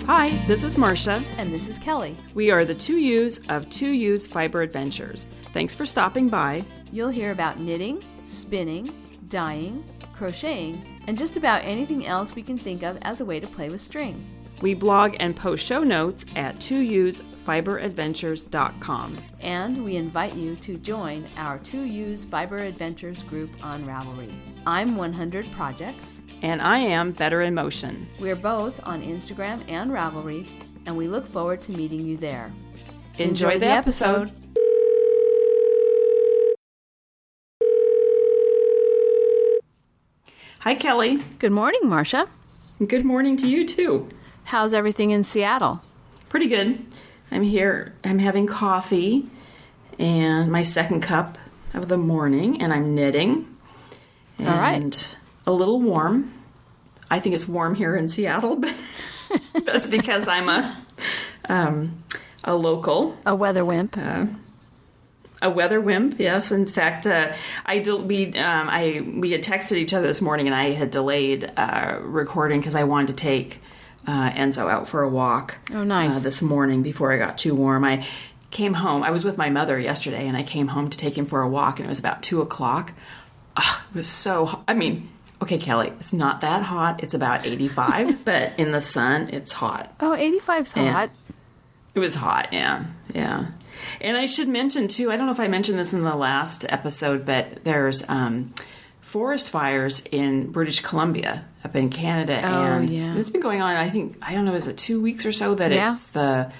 Hi, this is Marsha. And this is Kelly. We are the 2U's of 2U's Fiber Adventures. Thanks for stopping by. You'll hear about knitting, spinning, dyeing, crocheting, and just about anything else we can think of as a way to play with string. We blog and post show notes at 2usfiberadventures.com. And we invite you to join our 2U's Fiber Adventures group on Ravelry. I'm 100 Projects. And I am Better in Motion. We're both on Instagram and Ravelry, and we look forward to meeting you there. Enjoy the episode. Hi, Kelly. Good morning, Marsha. Good morning to you, too. How's everything in Seattle? Pretty good. I'm here. I'm having coffee and my second cup of the morning, and I'm knitting. All right. A little warm. I think it's warm here in Seattle, but that's because I'm a local. A weather wimp. A weather wimp, yes. In fact, we had texted each other this morning, and I had delayed recording because I wanted to take Enzo out for a walk. Oh, nice. This morning before I got too warm. I came home. I was with my mother yesterday, and I came home to take him for a walk, and it was about 2 o'clock. It was so hot. I mean, okay, Kelly, it's not that hot. It's about 85, but in the sun, it's hot. Oh, 85's hot. It was hot, yeah. And I should mention, too, I don't know if I mentioned this in the last episode, but there's forest fires in British Columbia, up in Canada. And it's been going on, I don't know, is it 2 weeks or so that it's the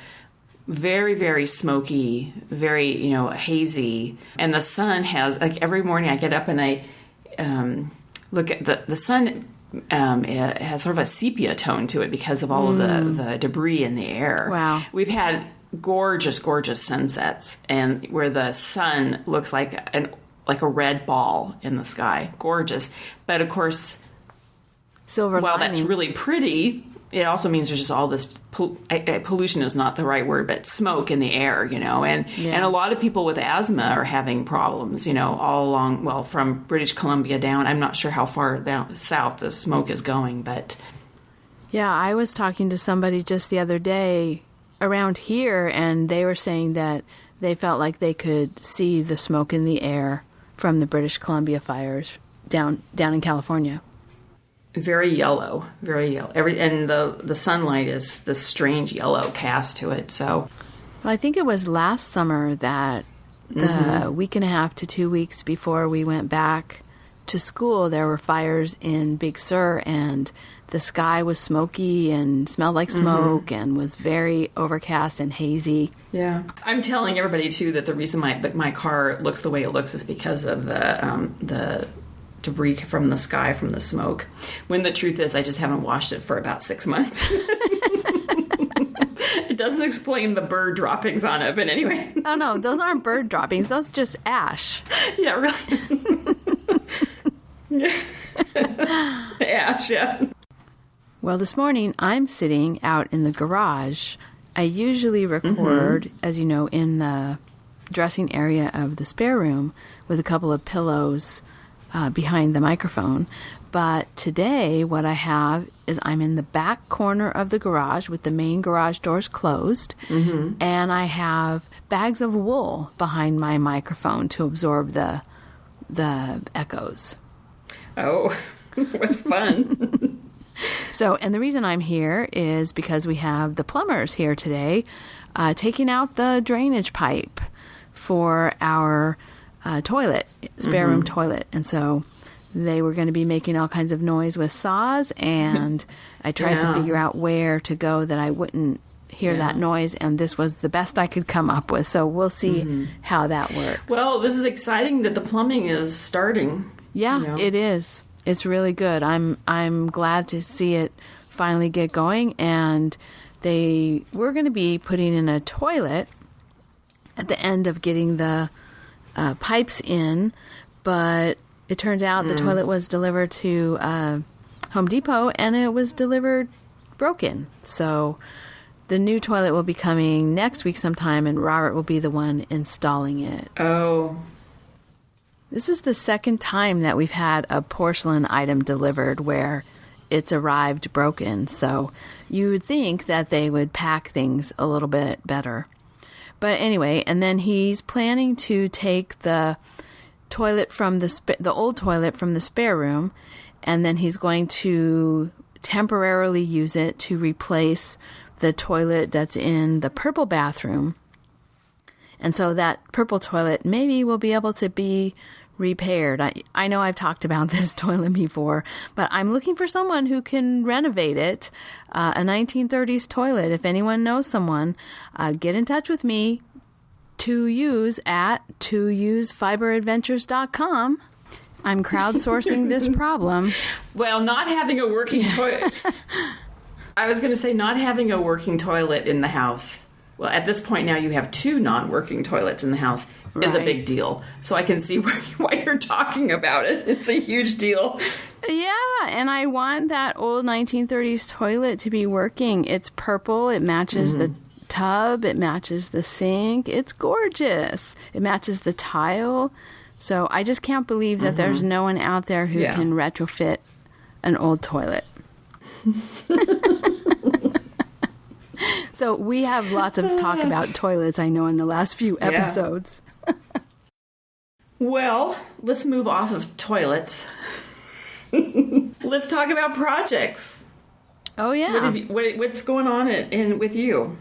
very, very smoky, very, hazy. And the sun has, like, every morning I get up and I look at the sun. It has sort of a sepia tone to it because of all of the debris in the air. Wow. We've had gorgeous, gorgeous sunsets, and where the sun looks like a red ball in the sky. Gorgeous. But, of course, silver while lining. That's really pretty, it also means there's just all this pollution is not the right word, but smoke in the air, and a lot of people with asthma are having problems, all along, well, from British Columbia down. I'm not sure how far down south the smoke is going, but yeah, I was talking to somebody just the other day around here, and they were saying that they felt like they could see the smoke in the air from the British Columbia fires down in California. Very yellow, very yellow. And the sunlight is this strange yellow cast to it. So, well, I think it was last summer that the week and a half to 2 weeks before we went back to school, there were fires in Big Sur, and the sky was smoky and smelled like smoke and was very overcast and hazy. Yeah, I'm telling everybody too that the reason my car looks the way it looks is because of the debris from the sky from the smoke, when the truth is I just haven't washed it for about 6 months. It doesn't explain the bird droppings on it, but anyway. Oh no, those aren't bird droppings, those just ash. Yeah, really. Ash, yeah. Well, this morning I'm sitting out in the garage. I usually record, as you know, in the dressing area of the spare room with a couple of pillows behind the microphone. But today what I have is I'm in the back corner of the garage with the main garage doors closed, and I have bags of wool behind my microphone to absorb the echoes. Oh, what fun. So, and the reason I'm here is because we have the plumbers here today taking out the drainage pipe for our toilet, spare room toilet. And so they were going to be making all kinds of noise with saws, and I tried to figure out where to go that I wouldn't hear that noise, and this was the best I could come up with. So we'll see how that works. Well, this is exciting that the plumbing is starting. Yeah, it is. It's really good. I'm glad to see it finally get going, and we're going to be putting in a toilet at the end of getting the pipes in, but it turns out the toilet was delivered to Home Depot, and it was delivered broken. So the new toilet will be coming next week sometime, and Robert will be the one installing it. Oh. This is the second time that we've had a porcelain item delivered where it's arrived broken. So you would think that they would pack things a little bit better. But anyway, and then he's planning to take the toilet from the old toilet from the spare room, and then he's going to temporarily use it to replace the toilet that's in the purple bathroom. And so that purple toilet maybe will be able to be repaired. I know I've talked about this toilet before, but I'm looking for someone who can renovate it. A 1930s toilet. If anyone knows someone, get in touch with me to use at tousefiberadventures.com. I'm crowdsourcing this problem. Well, not having a working toilet. I was going to say not having a working toilet in the house. Well, at this point now you have 2 non-working toilets in the house is a big deal. So I can see why you're talking about it. It's a huge deal. Yeah, and I want that old 1930s toilet to be working. It's purple. It matches the tub. It matches the sink. It's gorgeous. It matches the tile. So I just can't believe that there's no one out there who can retrofit an old toilet. So we have lots of talk about toilets, I know, in the last few episodes. Well, let's move off of toilets. Let's talk about projects. Oh, yeah. What's going on with you?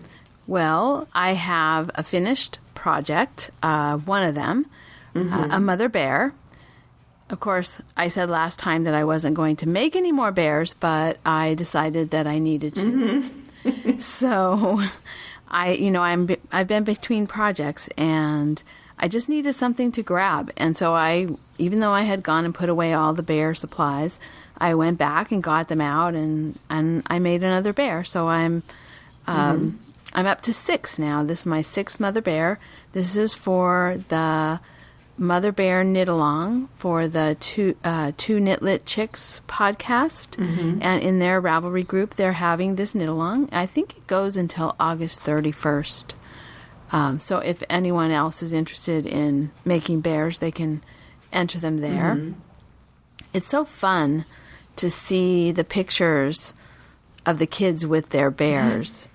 Well, I have a finished project, one of them, a mother bear. Of course, I said last time that I wasn't going to make any more bears, but I decided that I needed to. So I've been between projects and I just needed something to grab. And so even though I had gone and put away all the bear supplies, I went back and got them out and I made another bear. So I'm up to 6 now. This is my 6th mother bear. This is for the Mother Bear Knit Along for the two Knitlit Chicks podcast. And in their Ravelry group, they're having this knit along. I think it goes until August 31st. So if anyone else is interested in making bears, they can enter them there. It's so fun to see the pictures of the kids with their bears.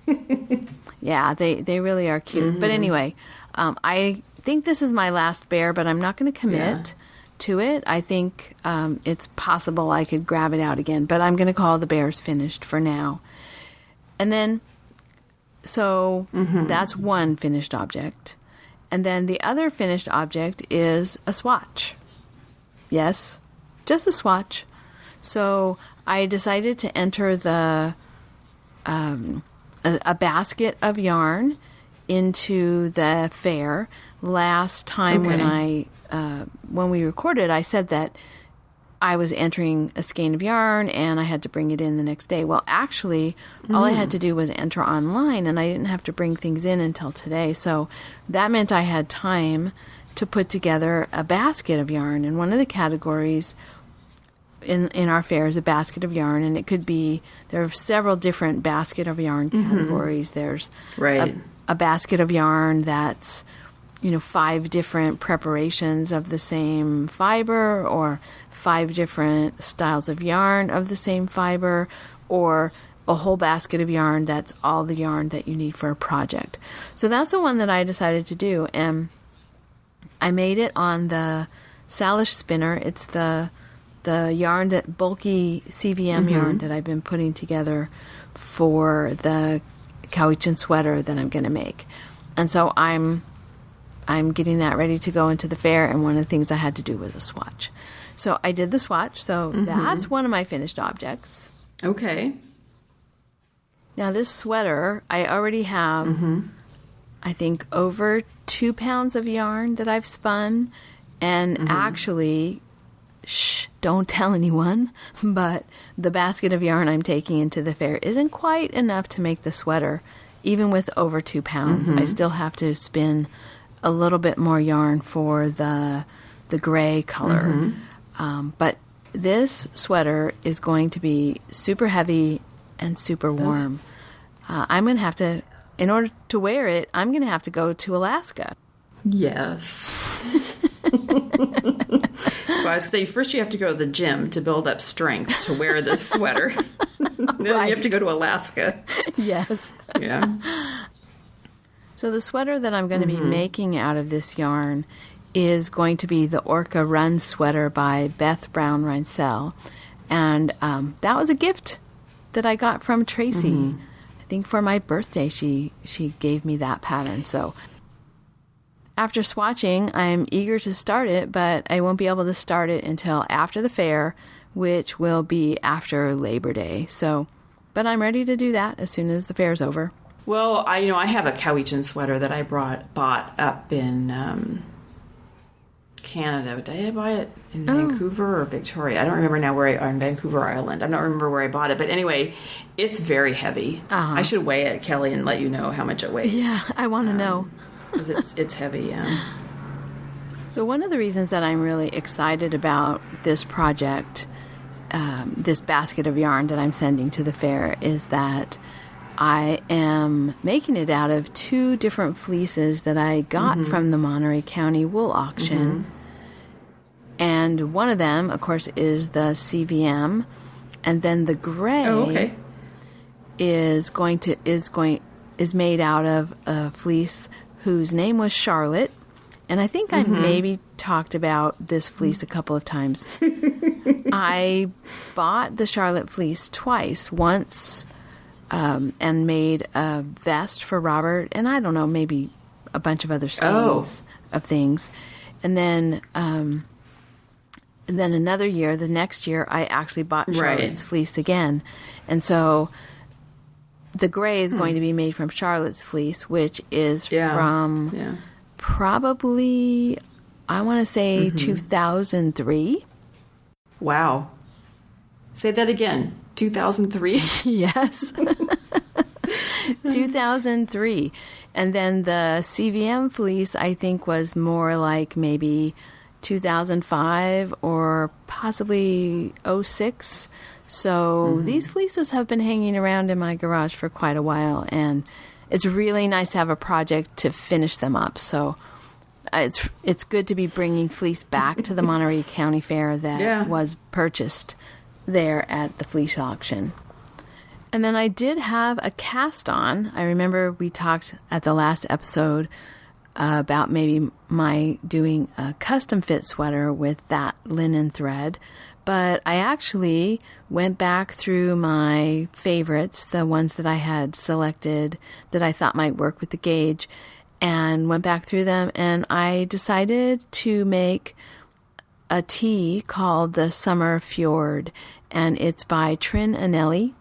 Yeah, they really are cute. But anyway, I think this is my last bear, but I'm not going to commit to it. I think it's possible I could grab it out again, but I'm going to call the bears finished for now. And then, so that's one finished object. And then the other finished object is a swatch. Yes, just a swatch. So I decided to enter a basket of yarn into the fair. Last time when we recorded, I said that I was entering a skein of yarn and I had to bring it in the next day. Well, actually, all I had to do was enter online and I didn't have to bring things in until today. So that meant I had time to put together a basket of yarn. And one of the categories in our fair is a basket of yarn, and it could be, there are several different basket of yarn categories. There's a basket of yarn that's 5 different preparations of the same fiber, or 5 different styles of yarn of the same fiber, or a whole basket of yarn that's all the yarn that you need for a project. So that's the one that I decided to do, and I made it on the Salish spinner. It's the yarn, that bulky CVM yarn that I've been putting together for the Cowichan sweater that I'm going to make. And so I'm getting that ready to go into the fair, and one of the things I had to do was a swatch. So I did the swatch, so that's one of my finished objects. Okay. Now this sweater, I already have, I think, over 2 pounds of yarn that I've spun, and actually, don't tell anyone, but the basket of yarn I'm taking into the fair isn't quite enough to make the sweater, even with over 2 pounds. I still have to spin a little bit more yarn for the gray color. But this sweater is going to be super heavy and super warm. I'm going to have to, in order to wear it, I'm going to have to go to Alaska. Yes. Well, I say first you have to go to the gym to build up strength to wear this sweater. Then you have to go to Alaska. Yes. Yeah. So the sweater that I'm going to be making out of this yarn is going to be the Orca Run sweater by Beth Brown Reinsell. And that was a gift that I got from Tracy. I think for my birthday, she gave me that pattern. So after swatching, I'm eager to start it, but I won't be able to start it until after the fair, which will be after Labor Day. So, but I'm ready to do that as soon as the fair's over. Well, I have a Cowichan sweater that I bought up in Canada. Did I buy it in Vancouver or Victoria? I don't remember now where on Vancouver Island. I don't remember where I bought it. But anyway, it's very heavy. I should weigh it, Kelly, and let you know how much it weighs. Yeah, I want to know. Because it's heavy, yeah. So one of the reasons that I'm really excited about this project, this basket of yarn that I'm sending to the fair, is that I am making it out of 2 different fleeces that I got from the Monterey County wool auction. And one of them, of course, is the CVM, and then the gray is made out of a fleece whose name was Charlotte. And I think I maybe talked about this fleece a couple of times. I bought the Charlotte fleece twice. Once and made a vest for Robert, and I don't know, maybe a bunch of other skeins of things. And then another year, the next year, I actually bought Charlotte's fleece again. And so the gray is going to be made from Charlotte's fleece, which is from probably, I want to say 2003. Wow. Say that again. 2003? Yes. 2003. And then the CVM fleece, I think, was more like maybe 2005 or possibly 06. So these fleeces have been hanging around in my garage for quite a while, and it's really nice to have a project to finish them up. So it's good to be bringing fleece back to the Monterey County Fair that was purchased there at the fleece auction. And then I did have a cast on. I remember we talked at the last episode about maybe my doing a custom fit sweater with that linen thread. But I actually went back through my favorites, the ones that I had selected that I thought might work with the gauge, and went back through them, and I decided to make a tea called the Summer Fjord, and it's by Trin Anelli.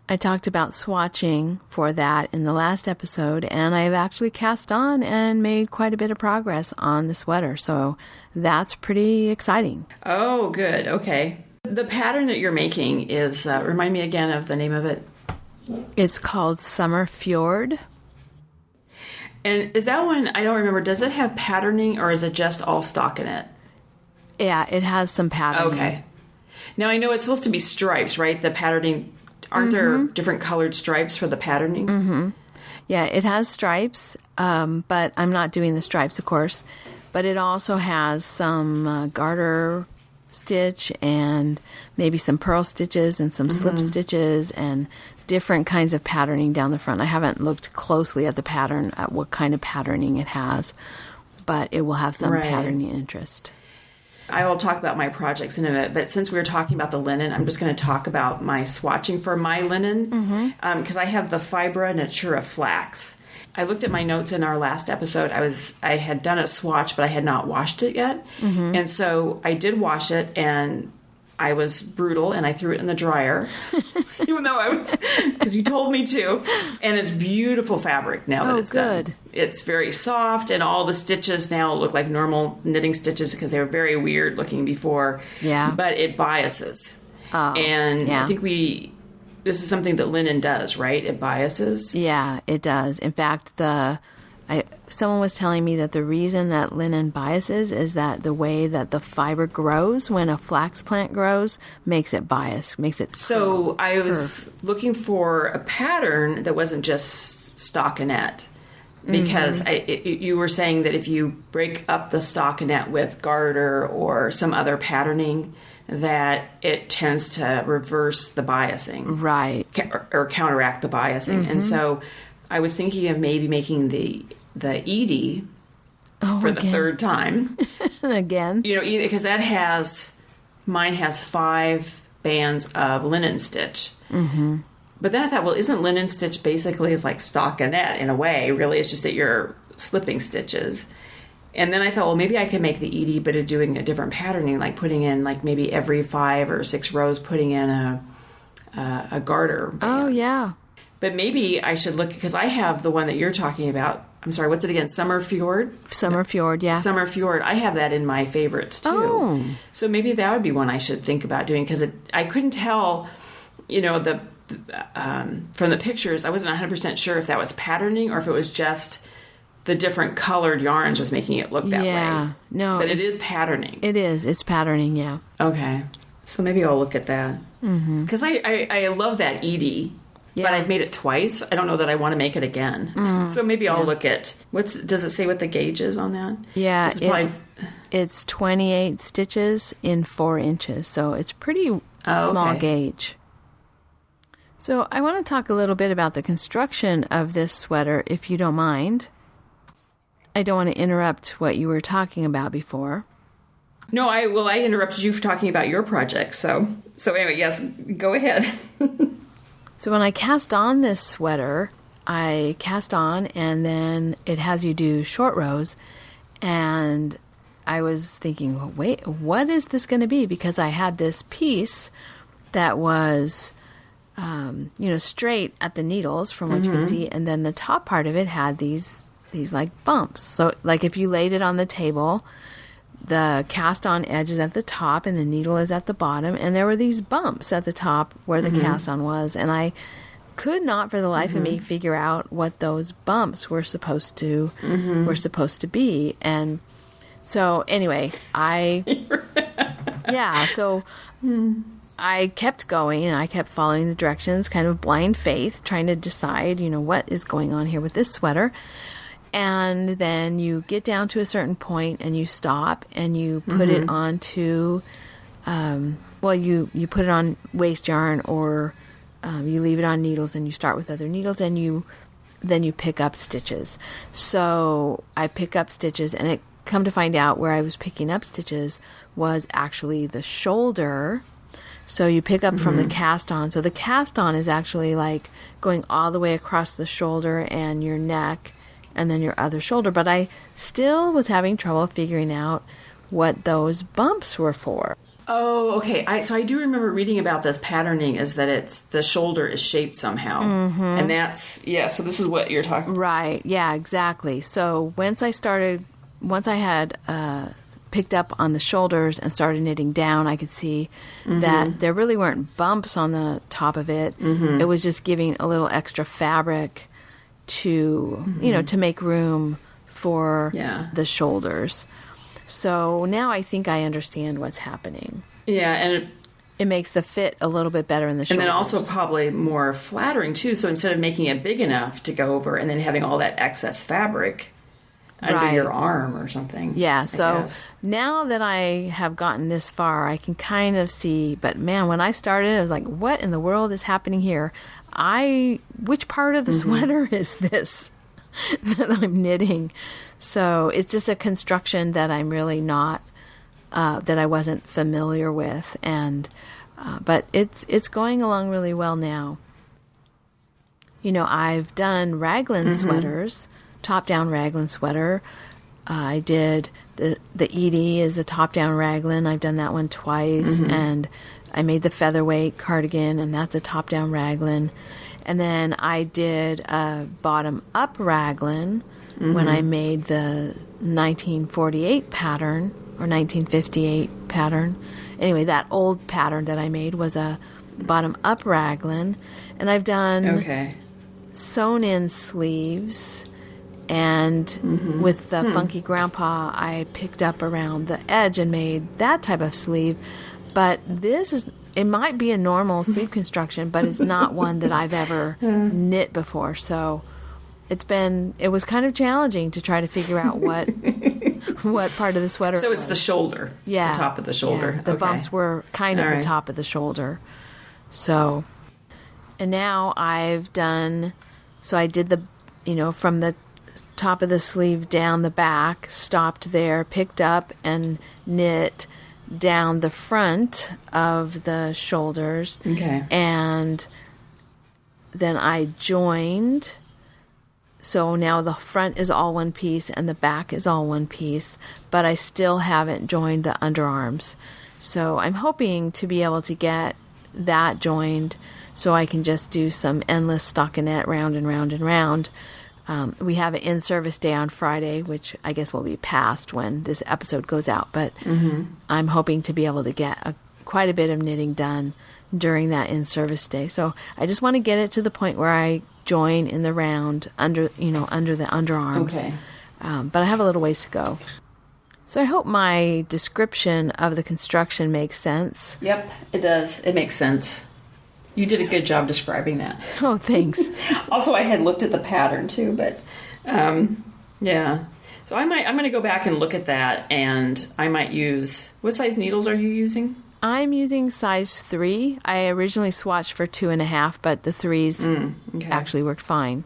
I talked about swatching for that in the last episode, and I've actually cast on and made quite a bit of progress on the sweater, so that's pretty exciting. Oh, good. Okay. The pattern that you're making is, remind me again of the name of it. It's called Summer Fjord. And is that one, I don't remember, does it have patterning or is it just all stockinette? Yeah, it has some patterning. Okay. Now, I know it's supposed to be stripes, right? The patterning, aren't there different colored stripes for the patterning? Yeah, it has stripes, but I'm not doing the stripes, of course. But it also has some garter stitch and maybe some purl stitches and some slip stitches and different kinds of patterning down the front. I haven't looked closely at the pattern, at what kind of patterning it has, but it will have some patterning interest. I will talk about my projects in a minute, but since we were talking about the linen, I'm just going to talk about my swatching for my linen, because I have the Fibra Natura flax. I looked at my notes in our last episode. I had done a swatch, but I had not washed it yet, and so I did wash it, and I was brutal, and I threw it in the dryer, even though I was, because you told me to. And it's beautiful fabric now that it's done. It's very soft, and all the stitches now look like normal knitting stitches because they were very weird looking before. Yeah. But it biases. Oh, and I think this is something that linen does, right? It biases. Yeah, it does. In fact, someone was telling me that the reason that linen biases is that the way that the fiber grows when a flax plant grows makes it bias, makes it So I was looking for a pattern that wasn't just stockinette. because you were saying that if you break up the stockinette with garter or some other patterning, that it tends to reverse the biasing. Right. Or counteract the biasing. And so I was thinking of maybe making the Edie for the third time. Again. Because mine has 5 bands of linen stitch. But then I thought, well, isn't linen stitch basically is like stockinette in a way? Really, it's just that you're slipping stitches. And then I thought, well, maybe I could make the Edie, but doing a different patterning, like putting in like maybe every 5 or 6 rows, putting in a garter band. Oh, yeah. But maybe I should look, because I have the one that you're talking about. I'm sorry, what's it again? Summer Fjord? Summer Fjord, yeah. Summer Fjord. I have that in my favorites, too. Oh. So maybe that would be one I should think about doing, because I couldn't tell, from the pictures, I wasn't 100% sure if that was patterning or if it was just the different colored yarns was making it look that way. Yeah, no. But it is patterning. It is. It's patterning, yeah. Okay. So maybe I'll look at that. Because I love that Edie, but I've made it twice. I don't know that I want to make it again. So maybe I'll look at, does it say what the gauge is on that? Yeah, it's 28 stitches in 4 inches, so it's pretty small gauge. So I want to talk a little bit about the construction of this sweater, if you don't mind. I don't want to interrupt what you were talking about before. No, I interrupted you for talking about your project. So anyway, yes, go ahead. So when I cast on this sweater, I cast on and then it has you do short rows. And I was thinking, wait, what is this going to be? Because I had this piece that was, straight at the needles from what you could see. And then the top part of it had these like bumps. So like if you laid it on the table, the cast on edge is at the top and the needle is at the bottom, and there were these bumps at the top where the cast on was, and I could not for the life of me figure out what those bumps were supposed to be. And so anyway, I kept going and I kept following the directions, kind of blind faith, trying to decide, what is going on here with this sweater. And then you get down to a certain point and you stop and you put it onto, you put it on waste yarn, or you leave it on needles and you start with other needles, and then you pick up stitches. So I pick up stitches, and it come to find out where I was picking up stitches was actually the shoulder. So you pick up from the cast on. So the cast on is actually like going all the way across the shoulder and your neck, and then your other shoulder. But I still was having trouble figuring out what those bumps were for. Oh, okay. So I do remember reading about this patterning, is that it's the shoulder is shaped somehow. And that's, so this is what you're talking about. Right. Yeah, exactly. So once I had picked up on the shoulders and started knitting down, I could see that there really weren't bumps on the top of it. It was just giving a little extra fabric to, to make room for the shoulders. So now I think I understand what's happening. Yeah, and it makes the fit a little bit better in the shoulders. And then also probably more flattering, too. So instead of making it big enough to go over and then having all that excess fabric under your arm or something. Yeah, so now that I have gotten this far, I can kind of see, but man, when I started, I was like, what in the world is happening here? Which part of the sweater is this that I'm knitting? So it's just a construction that I'm really not, that I wasn't familiar with, and but it's going along really well now. I've done raglan sweaters, top-down raglan sweater. I did the Edie is a top-down raglan. I've done that one twice, and I made the featherweight cardigan, and that's a top-down raglan. And then I did a bottom-up raglan when I made the 1948 pattern, or 1958 pattern. Anyway, that old pattern that I made was a bottom-up raglan. And I've done sewn-in sleeves. And with the Funky Grandpa, I picked up around the edge and made that type of sleeve. But it might be a normal sleeve construction, but it's not one that I've ever knit before. So it was kind of challenging to try to figure out what part of the sweater. So it's the shoulder. Yeah. The top of the shoulder. Yeah, the bumps were kind of the top of the shoulder. So, and now I did the, from the top of the sleeve down the back, stopped there, picked up and knit down the front of the shoulders. Okay. And then I joined. So now the front is all one piece and the back is all one piece, but I still haven't joined the underarms. So I'm hoping to be able to get that joined so I can just do some endless stockinette round and round and round. We have an in-service day on Friday, which I guess will be past when this episode goes out, but I'm hoping to be able to get quite a bit of knitting done during that in-service day. So I just want to get it to the point where I join in the round under the underarms. Okay. But I have a little ways to go. So I hope my description of the construction makes sense. Yep, it does. It makes sense. You did a good job describing that. Oh, thanks. Also, I had looked at the pattern too, but yeah. So I'm going to go back and look at that, and I might use, what size needles are you using? I'm using size 3. I originally swatched for 2.5, but the 3s actually worked fine.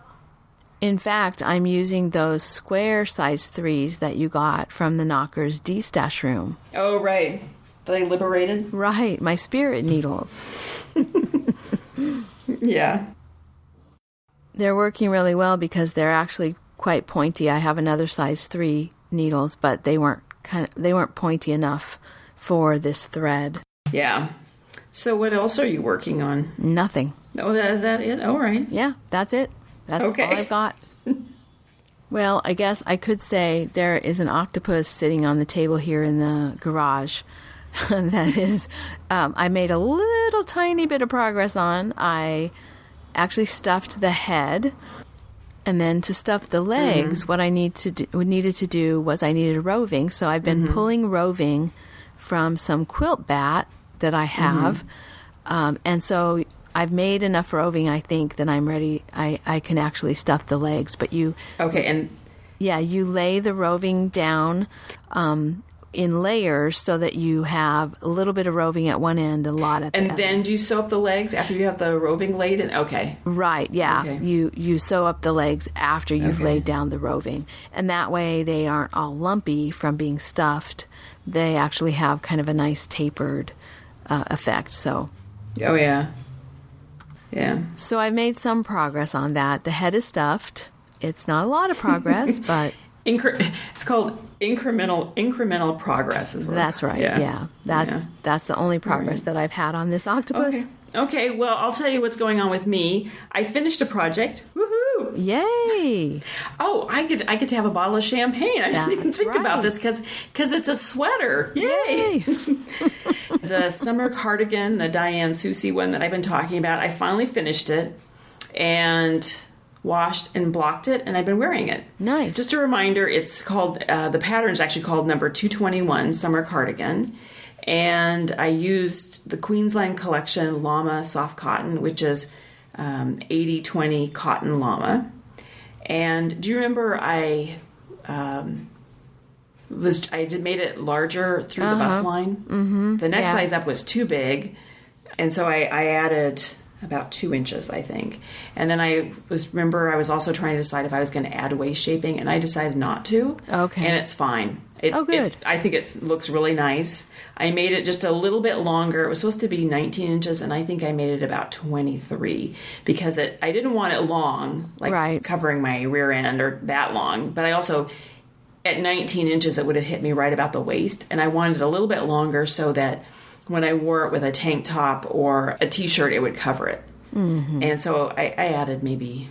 In fact, I'm using those square size 3s that you got from the Knockers D-Stash room. Oh, right. They liberated? Right, my spirit needles. Yeah. They're working really well because they're actually quite pointy. I have another size 3 needles, but they weren't pointy enough for this thread. Yeah. So what else are you working on? Nothing. Oh, is that it? All right. Yeah, that's it. That's okay. all I've got. Well, I guess I could say there is an octopus sitting on the table here in the garage. That is, I made a little tiny bit of progress on. I actually stuffed the head, and then to stuff the legs, what I needed to do was I needed roving. So I've been pulling roving from some quilt bat that I have, and so I've made enough roving, I think, that I'm ready. I can actually stuff the legs. But you lay the roving down in layers so that you have a little bit of roving at one end, a lot at the other. And then do you sew up the legs after you have the roving laid in? Okay. Right, yeah. Okay. You sew up the legs after you've laid down the roving. And that way they aren't all lumpy from being stuffed. They actually have kind of a nice tapered effect. So. Oh, yeah. Yeah. So I've made some progress on that. The head is stuffed. It's not a lot of progress, but... It's called incremental progress. That's right. Yeah. That's the only progress that I've had on this octopus. Okay. Well, I'll tell you what's going on with me. I finished a project. Woohoo! Yay! Oh, I get to have a bottle of champagne. I didn't even think about this because it's a sweater. Yay! The Summer Cardigan, the Diane Soucy one that I've been talking about. I finally finished it and washed and blocked it, and I've been wearing it. Nice. Just a reminder, it's called, the pattern is actually called number 221, Summer Cardigan, and I used the Queensland Collection Llama Soft Cotton, which is 80/20 cotton llama. And do you remember I made it larger through the bust line? Mm-hmm. The next size up was too big, and so I added about 2 inches, I think. And then I was also trying to decide if I was going to add waist shaping, and I decided not to. Okay. And it's fine. Good. I think it looks really nice. I made it just a little bit longer. It was supposed to be 19 inches, and I think I made it about 23 because I didn't want it long, covering my rear end or that long. But I also, at 19 inches, it would have hit me right about the waist, and I wanted it a little bit longer so that when I wore it with a tank top or a t-shirt, it would cover it. Mm-hmm. And so I added maybe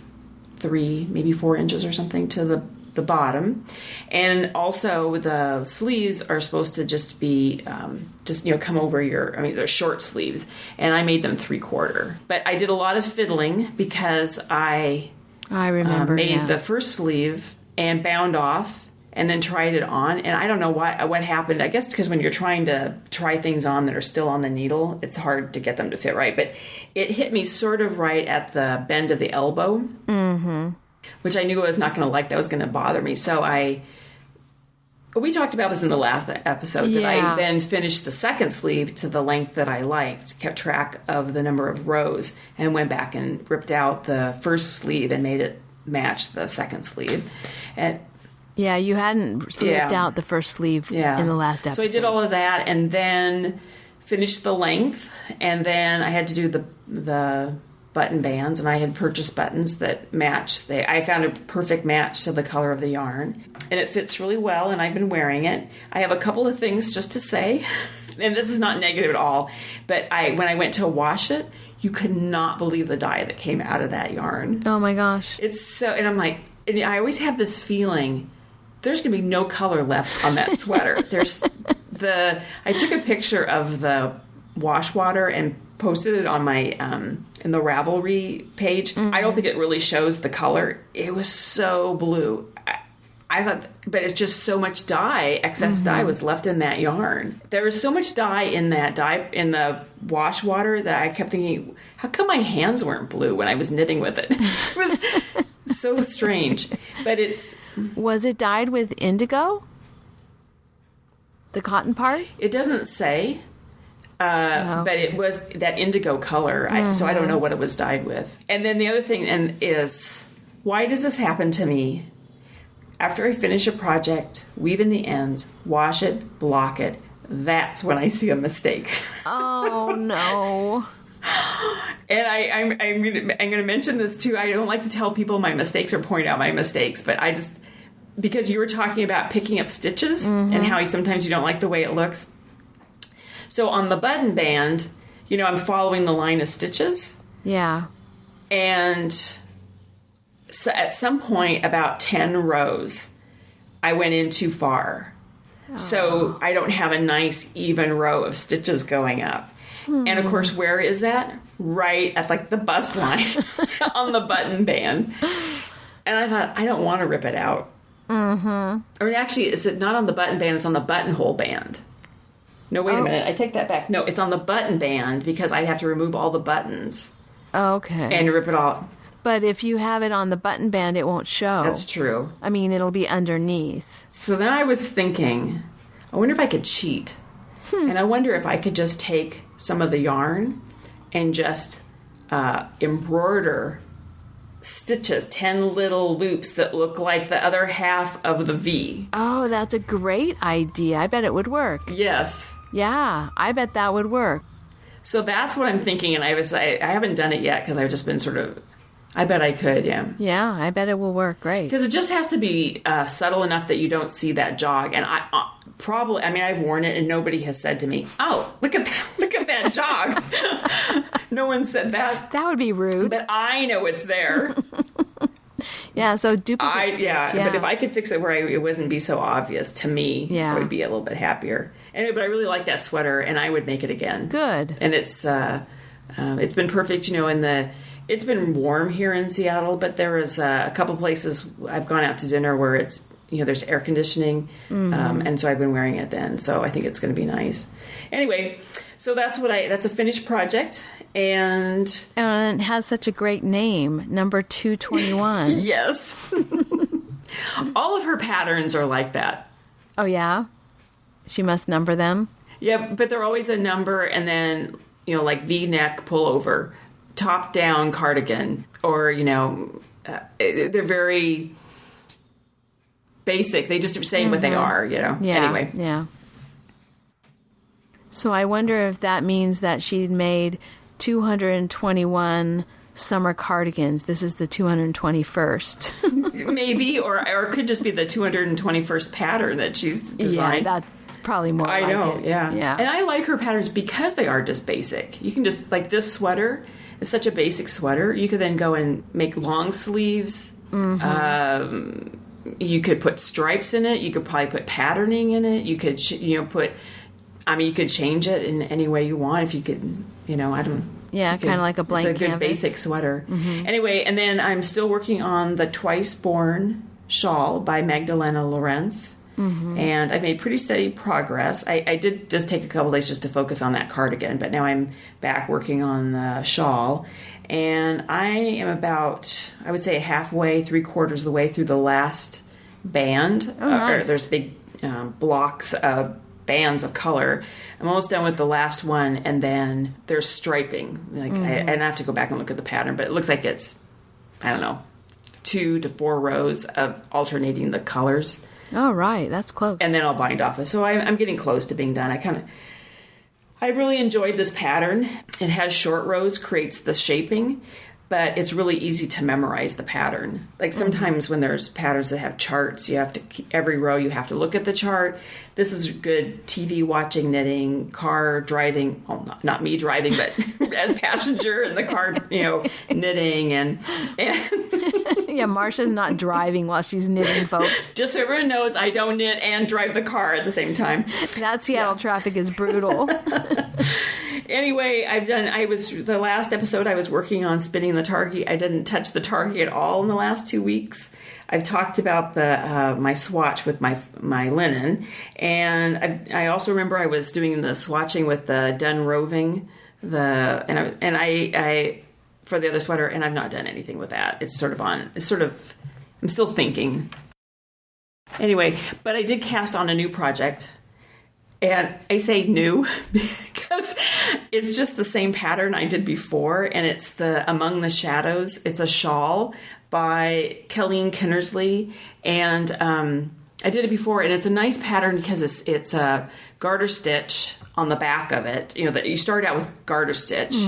3, maybe 4 inches or something to the bottom. And also the sleeves are supposed to just be, come over they're short sleeves. And I made them 3/4. But I did a lot of fiddling because I remember, made the first sleeve and bound off and then tried it on. And I don't know what happened. I guess because when you're trying to try things on that are still on the needle, it's hard to get them to fit right. But it hit me sort of right at the bend of the elbow. Mm-hmm. which I knew I was not going to like. That was going to bother me. So we talked about this in the last episode, that I then finished the second sleeve to the length that I liked, kept track of the number of rows, and went back and ripped out the first sleeve and made it match the second sleeve. And yeah, you hadn't ripped out the first sleeve in the last episode. So I did all of that and then finished the length, and then I had to do the button bands, and I had purchased buttons that matched. I found a perfect match to the color of the yarn, and it fits really well, and I've been wearing it. I have a couple of things just to say, and this is not negative at all, but when I went to wash it, you could not believe the dye that came out of that yarn. Oh my gosh. It's so, and I'm like, and I always have this feeling there's going to be no color left on that sweater. I took a picture of the wash water and posted it on my in the Ravelry page. I don't think it really shows the color. It was so blue. I thought, but it's just so much dye, excess dye was left in that yarn. There was so much dye in the wash water that I kept thinking, how come my hands weren't blue when I was knitting with it? It was so strange. But was it dyed with indigo? The cotton part? It doesn't say. But it was that indigo color, so I don't know what it was dyed with. And then the other thing is, why does this happen to me? After I finish a project, weave in the ends, wash it, block it, that's when I see a mistake. Oh, no. And I'm going to mention this, too. I don't like to tell people my mistakes or point out my mistakes, but because you were talking about picking up stitches and how sometimes you don't like the way it looks. So on the button band, I'm following the line of stitches. Yeah. And so at some point, about 10 rows, I went in too far. Oh. So I don't have a nice, even row of stitches going up. And of course, where is that? Right at the bust line on the button band. And I thought, I don't want to rip it out. Or actually, is it not on the button band? It's on the buttonhole band. No, wait a minute. I take that back. No, it's on the button band because I'd have to remove all the buttons. Okay. And rip it all. But if you have it on the button band, it won't show. That's true. I mean, it'll be underneath. So then I was thinking, I wonder if I could cheat. And I wonder if I could just take some of the yarn and just embroider stitches, 10 little loops that look like the other half of the V. Oh, that's a great idea. I bet it would work. Yes. Yeah, I bet that would work. So that's what I'm thinking, and I haven't done it yet because I've just been I bet I could, yeah. Yeah, I bet it will work great. Because it just has to be subtle enough that you don't see that jog. And I've worn it and nobody has said to me, "Oh, look at that jog." No one said that. That would be rude. But I know it's there. Yeah, so duplicate stitch. Yeah, but if I could fix it where it wouldn't be so obvious to me, I would be a little bit happier. Anyway, but I really like that sweater, and I would make it again. Good. And it's been perfect, It's been warm here in Seattle, but there is a couple places I've gone out to dinner where it's, there's air conditioning, and so I've been wearing it then. So I think it's going to be nice. Anyway, so that's a finished project, and it has such a great name, number 221. Yes, all of her patterns are like that. Oh yeah, she must number them. Yeah, but they're always a number, and then like V-neck pullover, top-down cardigan, or they're very basic. They just are saying what they are, Yeah, anyway. Yeah. So I wonder if that means that she made 221 summer cardigans. This is the 221st. Maybe, or it could just be the 221st pattern that she's designed. Yeah, that's probably more I like know, it. yeah. And I like her patterns because they are just basic. You can just, like this sweater is such a basic sweater. You could then go and make long sleeves. You could put stripes in it. You could probably put patterning in it. You could, you could change it in any way you want. If you could, I don't. Yeah, kind of like a blank canvas. It's a good canvas. basic sweater. Anyway, and then I'm still working on the Twice Born shawl by Magdalena Lorenz. And I made pretty steady progress. I did just take a couple days just to focus on that cardigan, but now I'm back working on the shawl. And I am about, I would say, halfway, 3/4 of the way through the last band. Oh, nice. There's big blocks of bands of color. I'm almost done with the last one, and then there's striping. And I have to go back and look at the pattern, but it looks like it's, I don't know, 2 to 4 rows of alternating the colors. Oh, right. That's close. And then I'll bind off it. So I'm getting close to being done. I really enjoyed this pattern. It has short rows, creates the shaping, but it's really easy to memorize the pattern. Like sometimes when there's patterns that have charts, you have to, every row you have to look at the chart. This is good TV watching, knitting, car driving. Well, not me driving, but as passenger in the car, knitting and Yeah, Marsha's not driving while she's knitting, folks. Just so everyone knows, I don't knit and drive the car at the same time. That Seattle traffic is brutal. Anyway, the last episode I was working on spinning the targhee. I didn't touch the targhee at all in the last 2 weeks. I've talked about my swatch with my linen, and I also remember I was doing the swatching with the done roving, and I for the other sweater, and I've not done anything with that. I'm still thinking. Anyway, but I did cast on a new project. And I say new because it's just the same pattern I did before, and it's the Among the Shadows. It's a shawl by Colleen Kinnersley, and I did it before, and it's a nice pattern because it's a garter stitch on the back of it. That you start out with garter stitch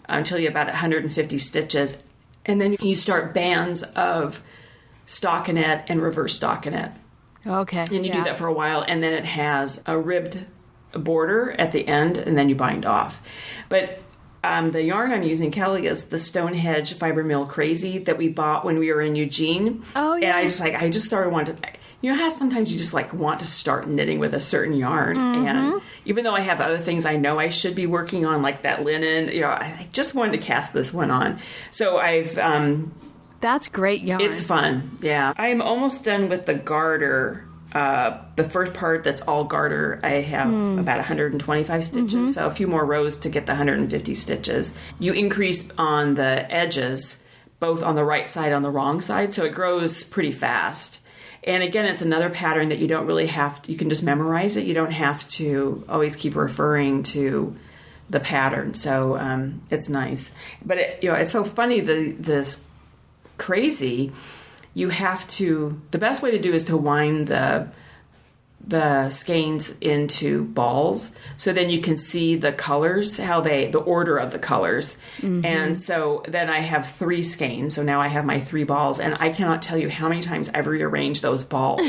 until you have about 150 stitches, and then you start bands of stockinette and reverse stockinette. Okay. And you do that for a while, and then it has a ribbed border at the end, and then you bind off. But the yarn I'm using, Kelly, is the Stonehedge Fiber Mill Crazy that we bought when we were in Eugene. Oh, yeah. And I just started wanting to, how sometimes you just want to start knitting with a certain yarn. And even though I have other things I know I should be working on, like that linen, I just wanted to cast this one on. So I've... That's great yarn. It's fun, yeah. I'm almost done with the garter. The first part that's all garter, I have about 125 stitches, so a few more rows to get the 150 stitches. You increase on the edges, both on the right side and on the wrong side, so it grows pretty fast. And again, it's another pattern that you don't really have to, you can just memorize it. You don't have to always keep referring to the pattern, so it's nice. But it's so funny, this crazy, you have to, the best way to do is to wind the skeins into balls, so then you can see the colors, the order of the colors. And so then I have 3 skeins, so now I have my 3 balls, and I cannot tell you how many times I've rearranged those balls,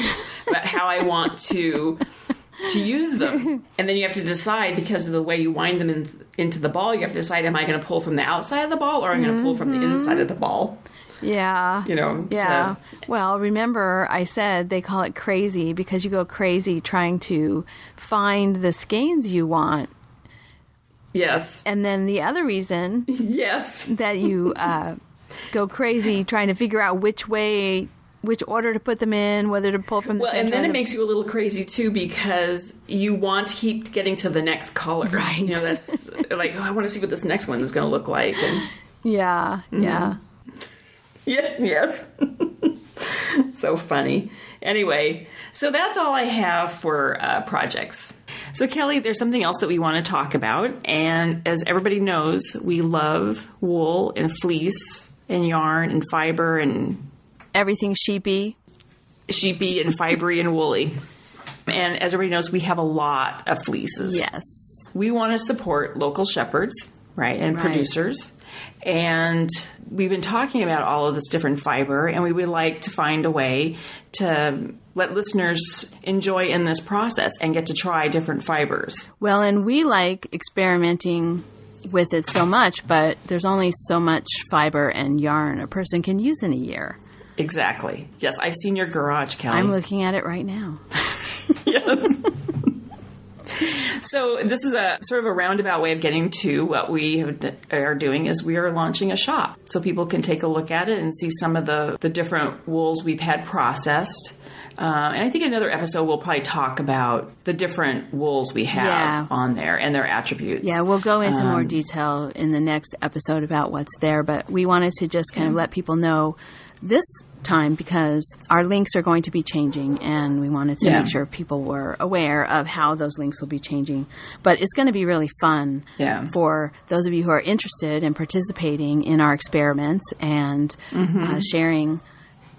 but how I want to use them. And then you have to decide, because of the way you wind them into the ball, you have to decide, am I going to pull from the outside of the ball, or am I going to pull from the inside of the ball? Yeah. Yeah. Well, remember I said they call it crazy because you go crazy trying to find the skeins you want. Yes. And then the other reason that you go crazy trying to figure out which order to put them in, whether to pull from the center. Well, and then it makes you a little crazy, too, because you want to keep getting to the next color. Right. That's like, I want to see what this next one is going to look like. And, yeah. Yeah, yes. So funny. Anyway, so that's all I have for projects. So, Kelly, there's something else that we want to talk about. And as everybody knows, we love wool and fleece and yarn and fiber and... everything sheepy and fibery and woolly. And as everybody knows, we have a lot of fleeces. Yes. We want to support local shepherds, right, and producers. And we've been talking about all of this different fiber, and we would like to find a way to let listeners enjoy in this process and get to try different fibers. Well, and we like experimenting with it so much, but there's only so much fiber and yarn a person can use in a year. Exactly. Yes, I've seen your garage, Kelly. I'm looking at it right now. Yes. So this is a sort of a roundabout way of getting to what we are doing is we are launching a shop. so people can take a look at it and see some of the different wools we've had processed. And I think in another episode we'll probably talk about the different wools we have on there and their attributes. Yeah, we'll go into more detail in the next episode about what's there, but we wanted to just kind of let people know this time because our links are going to be changing, and we wanted to make sure people were aware of how those links will be changing. But it's going to be really fun for those of you who are interested in participating in our experiments and sharing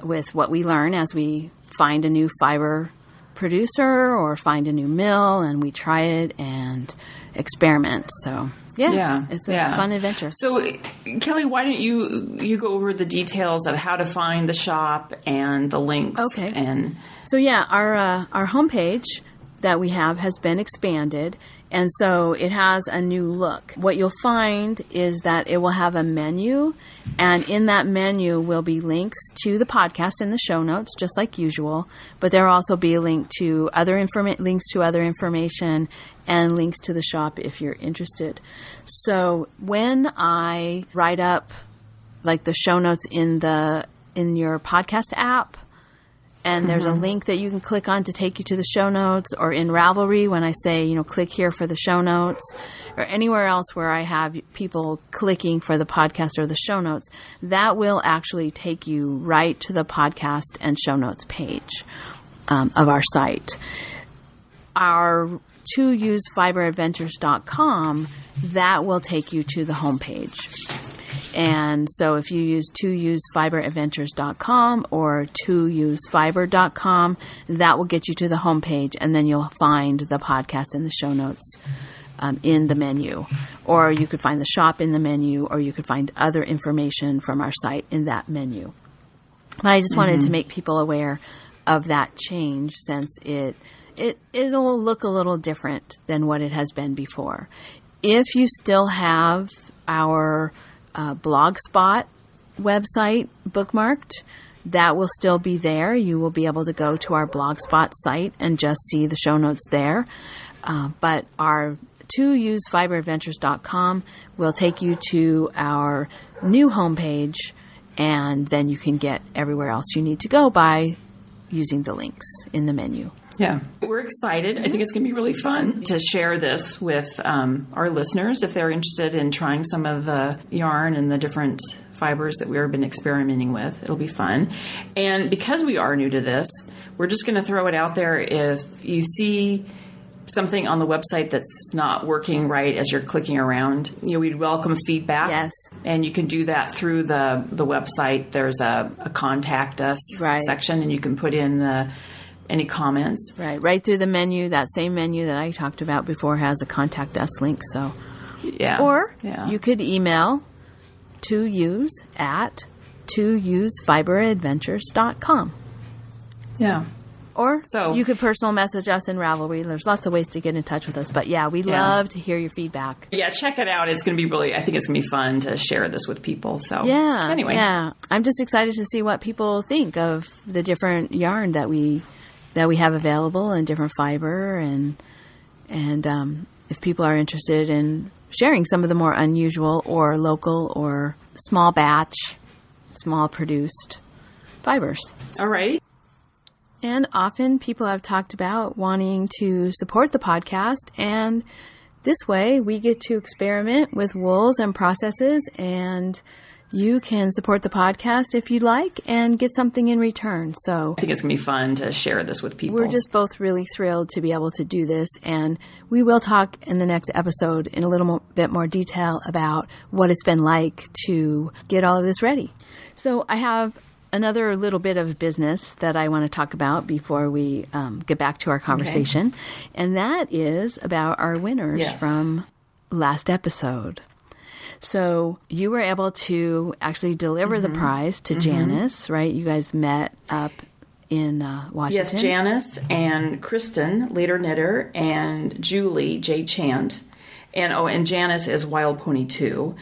with what we learn as we find a new fiber producer or find a new mill and we try it and experiment. So it's a fun adventure. So, Kelly, why don't you go over the details of how to find the shop and the links? Okay. And so, our homepage that we have has been expanded, and so it has a new look. What you'll find is that it will have a menu, and in that menu will be links to the podcast in the show notes, just like usual, but there will also be a link to links to other information and links to the shop if you're interested. So when I write up like the show notes in your podcast app, and there's a link that you can click on to take you to the show notes, or in Ravelry when I say, click here for the show notes, or anywhere else where I have people clicking for the podcast or the show notes, that will actually take you right to the podcast and show notes page of our site. Our toUseFiberAdventures.com, that will take you to the homepage. And so if you use toUseFiberAdventures.com or toUseFiber.com, that will get you to the homepage, and then you'll find the podcast and the show notes in the menu. Or you could find the shop in the menu, or you could find other information from our site in that menu. But I just wanted to make people aware of that change, since it'll look a little different than what it has been before. If you still have our Blogspot website bookmarked, that will still be there. You will be able to go to our Blogspot site and just see the show notes there. But our toUseFiberAdventures.com will take you to our new homepage, and then you can get everywhere else you need to go by using the links in the menu. Yeah, we're excited. I think it's going to be really fun to share this with our listeners if they're interested in trying some of the yarn and the different fibers that we've been experimenting with. It'll be fun. And because we are new to this, we're just going to throw it out there. If you see something on the website that's not working right as you're clicking around, we'd welcome feedback. Yes. And you can do that through the website. There's a contact us section, and you can put in any comments. Right through the menu. That same menu that I talked about before has a contact us link. So, you could email toUse@toUseFiberAdventures.com. Yeah. Or you could personal message us in Ravelry. There's lots of ways to get in touch with us. But we love to hear your feedback. Yeah, check it out. It's going to be I think it's going to be fun to share this with people. So anyway. Yeah. I'm just excited to see what people think of the different yarn that we have available and different fiber, and if people are interested in sharing some of the more unusual or local or small batch, small produced fibers. All right. And often people have talked about wanting to support the podcast, and this way we get to experiment with wools and processes, and you can support the podcast if you'd like and get something in return. So I think it's going to be fun to share this with people. We're just both really thrilled to be able to do this, and we will talk in the next episode in a little bit more detail about what it's been like to get all of this ready. So I have another little bit of business that I want to talk about before we get back to our conversation, and that is about our winners from last episode. So you were able to actually deliver the prize to Janice, right? You guys met up in Washington. Yes, Janice and Kristen, Later Knitter, and Julie, J. Chant. And Janice is Wild Pony 2.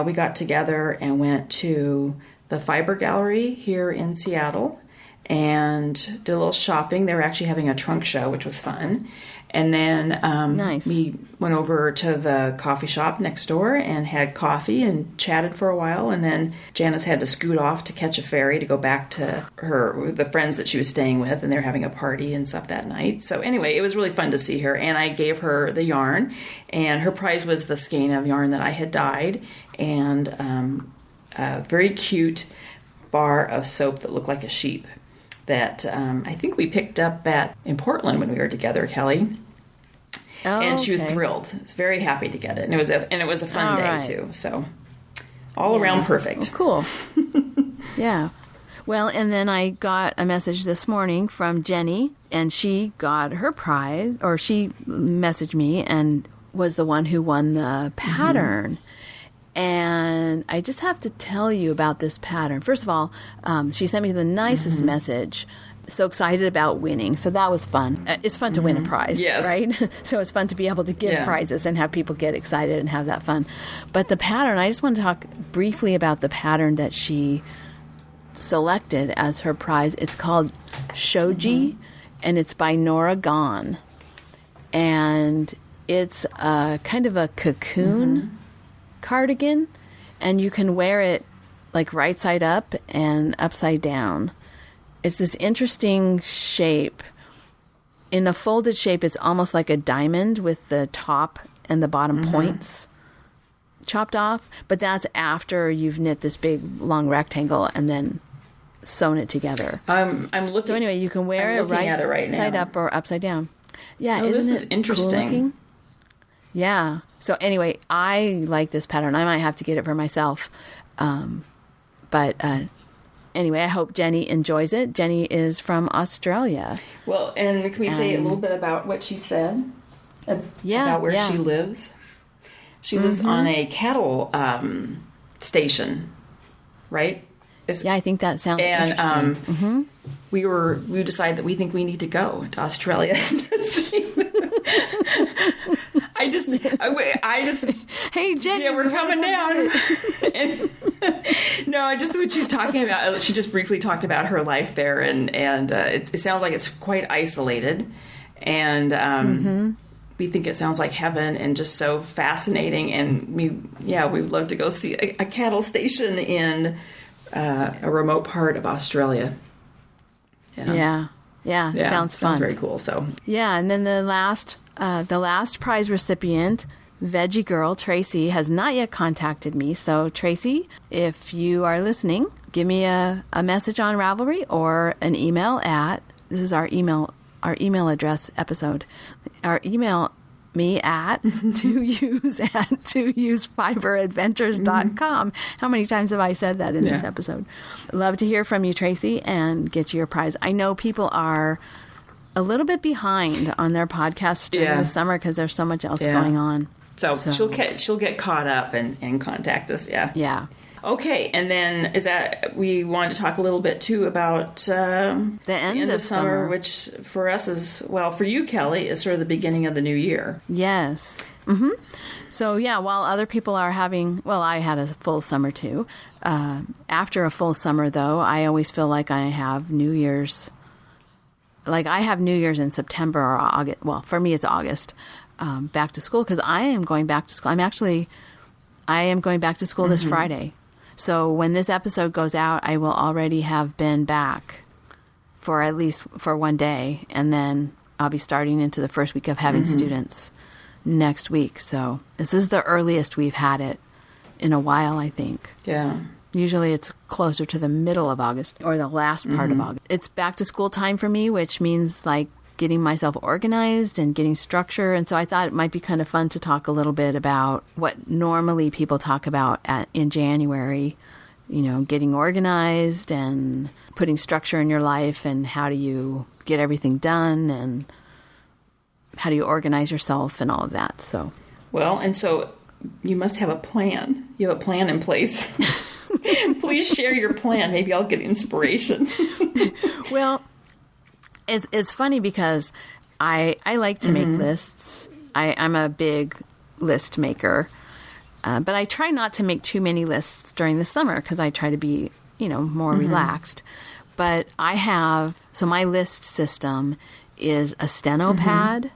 We got together and went to the Fiber Gallery here in Seattle and did a little shopping. They were actually having a trunk show, which was fun. And then Nice. we went over to the coffee shop next door and had coffee and chatted for a while. And then Janice had to scoot off to catch a ferry to go back to the friends that she was staying with, and they're having a party and stuff that night. So anyway, it was really fun to see her. And I gave her the yarn, and her prize was the skein of yarn that I had dyed, and a very cute bar of soap that looked like a sheep that I think we picked up in Portland when we were together, Kelly. Oh, and she was okay. thrilled. I was very happy to get it, and it was a fun All day right. too. So all around perfect. Oh, cool. Yeah. Well, and then I got a message this morning from Jenny, and she got her prize, or she messaged me and was the one who won the pattern. And I just have to tell you about this pattern. First of all, she sent me the nicest message. So excited about winning. So that was fun. It's fun to win a prize, Yes. right? So it's fun to be able to give prizes and have people get excited and have that fun. But the pattern, I just want to talk briefly about the pattern that she selected as her prize. It's called Shoji, and it's by Nora Gone. And it's a kind of a cocoon cardigan, and you can wear it like right side up and upside down. It's this interesting shape. In a folded shape, it's almost like a diamond with the top and the bottom points chopped off, but that's after you've knit this big long rectangle and then sewn it together. I'm looking. So anyway, you can wear it looking at it right side now. up or upside down. Yeah, Oh, isn't this it is interesting. cool looking? Yeah. So anyway, I like this pattern. I might have to get it for myself. But anyway, I hope Jenny enjoys it. Jenny is from Australia. Well, and can we say a little bit about what she said? About where she lives? She lives on a cattle station, right? Yeah, I think that sounds And interesting. we decided that we think we need to go to Australia to see. I just, Hey, Jenny. yeah, we're coming down. No, just what she was talking about. She just briefly talked about her life there, and it sounds like it's quite isolated, and we think it sounds like heaven and just so fascinating. And we'd love to go see a cattle station in a remote part of Australia. Yeah, it sounds fun. Sounds very cool. So yeah, and then the last prize recipient, Veggie Girl Tracy, has not yet contacted me. So Tracy, if you are listening, give me a message on Ravelry or an email at, this is our email address episode. Our email me at toUsefiberadventures.com. How many times have I said that in this episode? Love to hear from you, Tracy, and get you your prize. I know people are a little bit behind on their podcasts during the summer because there's so much else going on. So she'll get caught up and contact us. Yeah. Okay, and then we wanted to talk a little bit too about the end of summer, which for us is, well, for you, Kelly, is sort of the beginning of the new year. Yes. So yeah, while other people are having, well, I had a full summer too. After a full summer, though, I always feel like I have New Year's. Like I have New Year's in September or August. Well, for me, it's August. Back to school, because I am going back to school. I am going back to school this Friday. So when this episode goes out, I will already have been back for at least for one day. And then I'll be starting into the first week of having students next week. So this is the earliest we've had it in a while, I think. Yeah. Usually it's closer to the middle of August or the last part of August. It's back to school time for me, which means like getting myself organized and getting structure. And so I thought it might be kind of fun to talk a little bit about what normally people talk about in January, getting organized and putting structure in your life, and how do you get everything done, and how do you organize yourself and all of that. So, well, and so you must have a plan. You have a plan in place. Please share your plan. Maybe I'll get inspiration. Well, it's funny because I like to make lists. I'm a big list maker, but I try not to make too many lists during the summer because I try to be, more relaxed. But so my list system is a steno pad,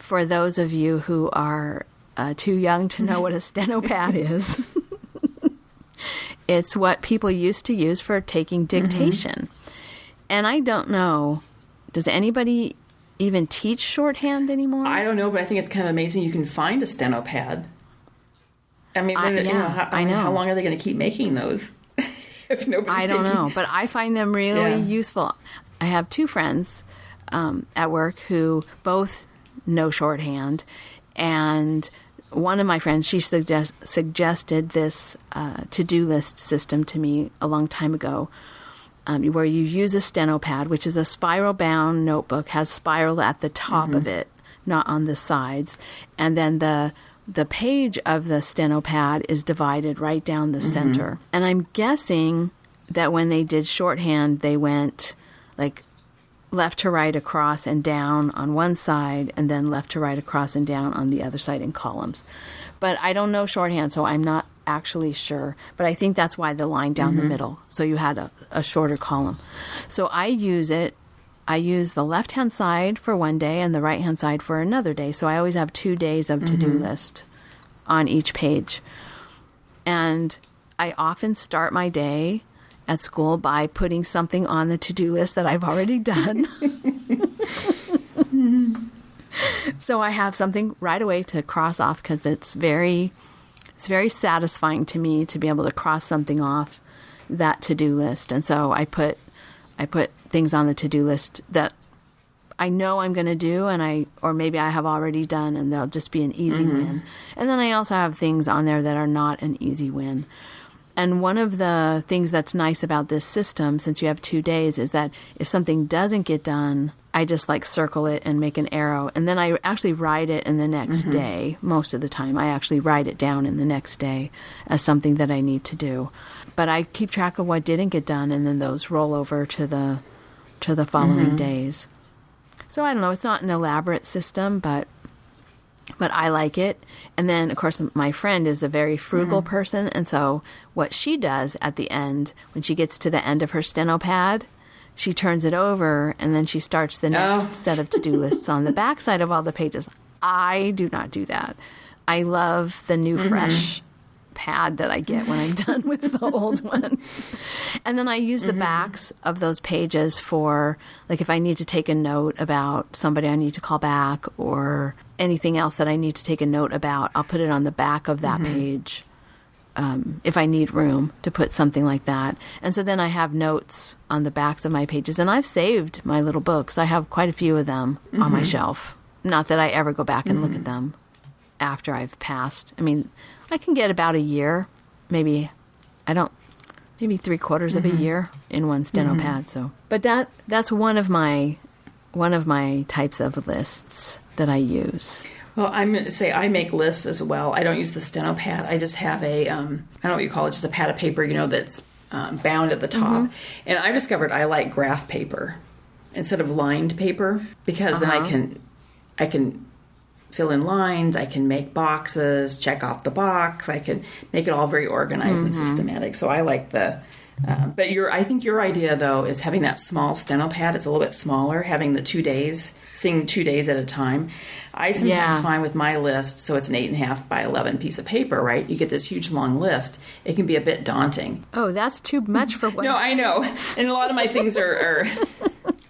for those of you who are too young to know what a stenopad is, it's what people used to use for taking dictation. And I don't know, does anybody even teach shorthand anymore? I don't know, but I think it's kind of amazing you can find a stenopad. I mean, I know. How long are they going to keep making those? If nobody's I don't know, but I find them really useful. I have two friends at work who both know shorthand, and one of my friends, she suggested this to-do list system to me a long time ago, where you use a stenopad, which is a spiral-bound notebook, has spiral at the top of it, not on the sides, and then the page of the stenopad is divided right down the center. And I'm guessing that when they did shorthand, they went like left to right, across and down on one side, and then left to right, across and down on the other side in columns. But I don't know shorthand, so I'm not actually sure. But I think that's why the line down the middle, so you had a shorter column. So I use it. I use the left-hand side for one day and the right-hand side for another day. So I always have 2 days of to-do list on each page. And I often start my day at school by putting something on the to-do list that I've already done. So I have something right away to cross off, because it's very satisfying to me to be able to cross something off that to-do list. And so I put things on the to-do list that I know I'm going to do, or maybe I have already done, and they'll just be an easy win. And then I also have things on there that are not an easy win. And one of the things that's nice about this system, since you have 2 days, is that if something doesn't get done, I just like circle it and make an arrow. And then I actually write it in the next day. Most of the time, I actually write it down in the next day as something that I need to do. But I keep track of what didn't get done, and then those roll over to the following days. So I don't know, it's not an elaborate system, but I like it. And then, of course, my friend is a very frugal person, and so what she does at the end, when she gets to the end of her stenopad, she turns it over, and then she starts the next set of to-do lists on the back side of all the pages. I do not do that. I love the new fresh pad that I get when I'm done with the old one. And then I use the backs of those pages for, like, if I need to take a note about somebody I need to call back or anything else that I need to take a note about, I'll put it on the back of that page if I need room to put something like that. And so then I have notes on the backs of my pages. And I've saved my little books. I have quite a few of them on my shelf. Not that I ever go back and look at them after I've passed. I mean, I can get about a year, maybe 3/4 of a year in one stenopad. So, but that's one of my types of lists that I use. Well, I'm going to say I make lists as well. I don't use the stenopad. I just have I don't know what you call it, just a pad of paper, that's bound at the top. And I've discovered I like graph paper instead of lined paper, because then I can fill in lines, I can make boxes, check off the box, I can make it all very organized and systematic. So I like the, but I think your idea though is having that small stenopad. It's a little bit smaller, having the 2 days, seeing 2 days at a time. I sometimes find with my list, so it's an 8.5 by 11 piece of paper, right? You get this huge long list. It can be a bit daunting. Oh, that's too much for one. No, I know. And a lot of my things are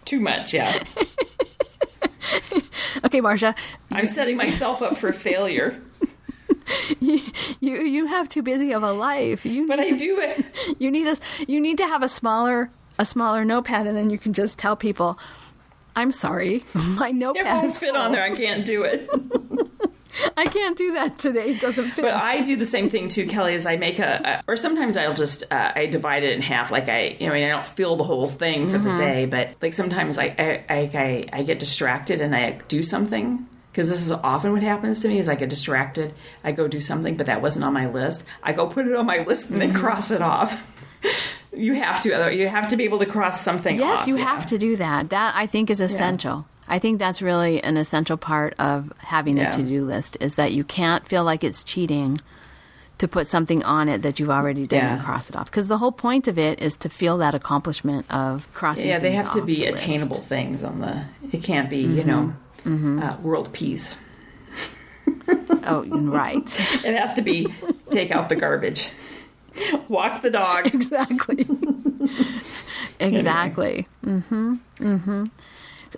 too much, yeah. Okay, Marsha. I'm setting myself up for failure. You have too busy of a life. But I do it. You need to have a smaller notepad, and then you can just tell people, "I'm sorry, my notepad it won't is fit full. on there. I can't do it." I can't do that today. It doesn't fit. But I do the same thing too, Kelly. Is I make or sometimes I'll just I divide it in half. Like I don't fill the whole thing for the day, but like sometimes I get distracted and I do something, because this is often what happens to me. Is I get distracted, I go do something, but that wasn't on my list. I go put it on my list and then cross it off. You have to be able to cross something off. Yes, you have to do that. That I think is essential. I think that's really an essential part of having a to-do list, is that you can't feel like it's cheating to put something on it that you've already done and cross it off. Because the whole point of it is to feel that accomplishment of crossing things off. Yeah, they have to be the attainable list. things on the, it can't be, world peace. Oh, right. It has to be take out the garbage, walk the dog. Exactly. Exactly.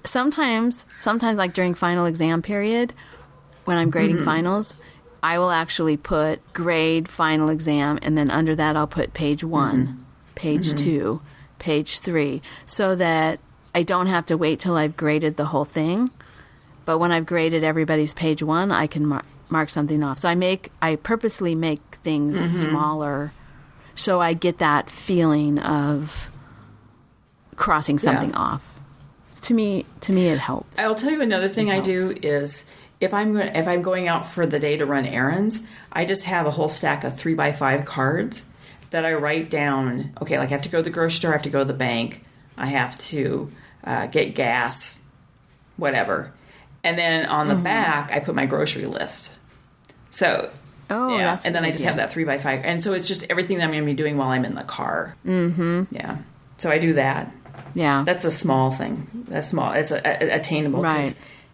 Sometimes like during final exam period, when I'm grading finals, I will actually put grade final exam, and then under that I'll put page 1, page 2, page 3, so that I don't have to wait till I've graded the whole thing. But when I've graded everybody's page 1, I can mark something off. So I purposely make things smaller, so I get that feeling of crossing something off. To me, it helps. I'll tell you another thing I do is if I'm going out for the day to run errands, I just have a whole stack of 3x5 cards that I write down. Okay, like I have to go to the grocery store, I have to go to the bank, I have to get gas, whatever. And then on the back, I put my grocery list. So, that's and then I just have that 3x5. And so it's just everything that I'm going to be doing while I'm in the car. Mm-hmm. Yeah. So I do that. Yeah. That's a small thing. That's small. It's attainable. Right.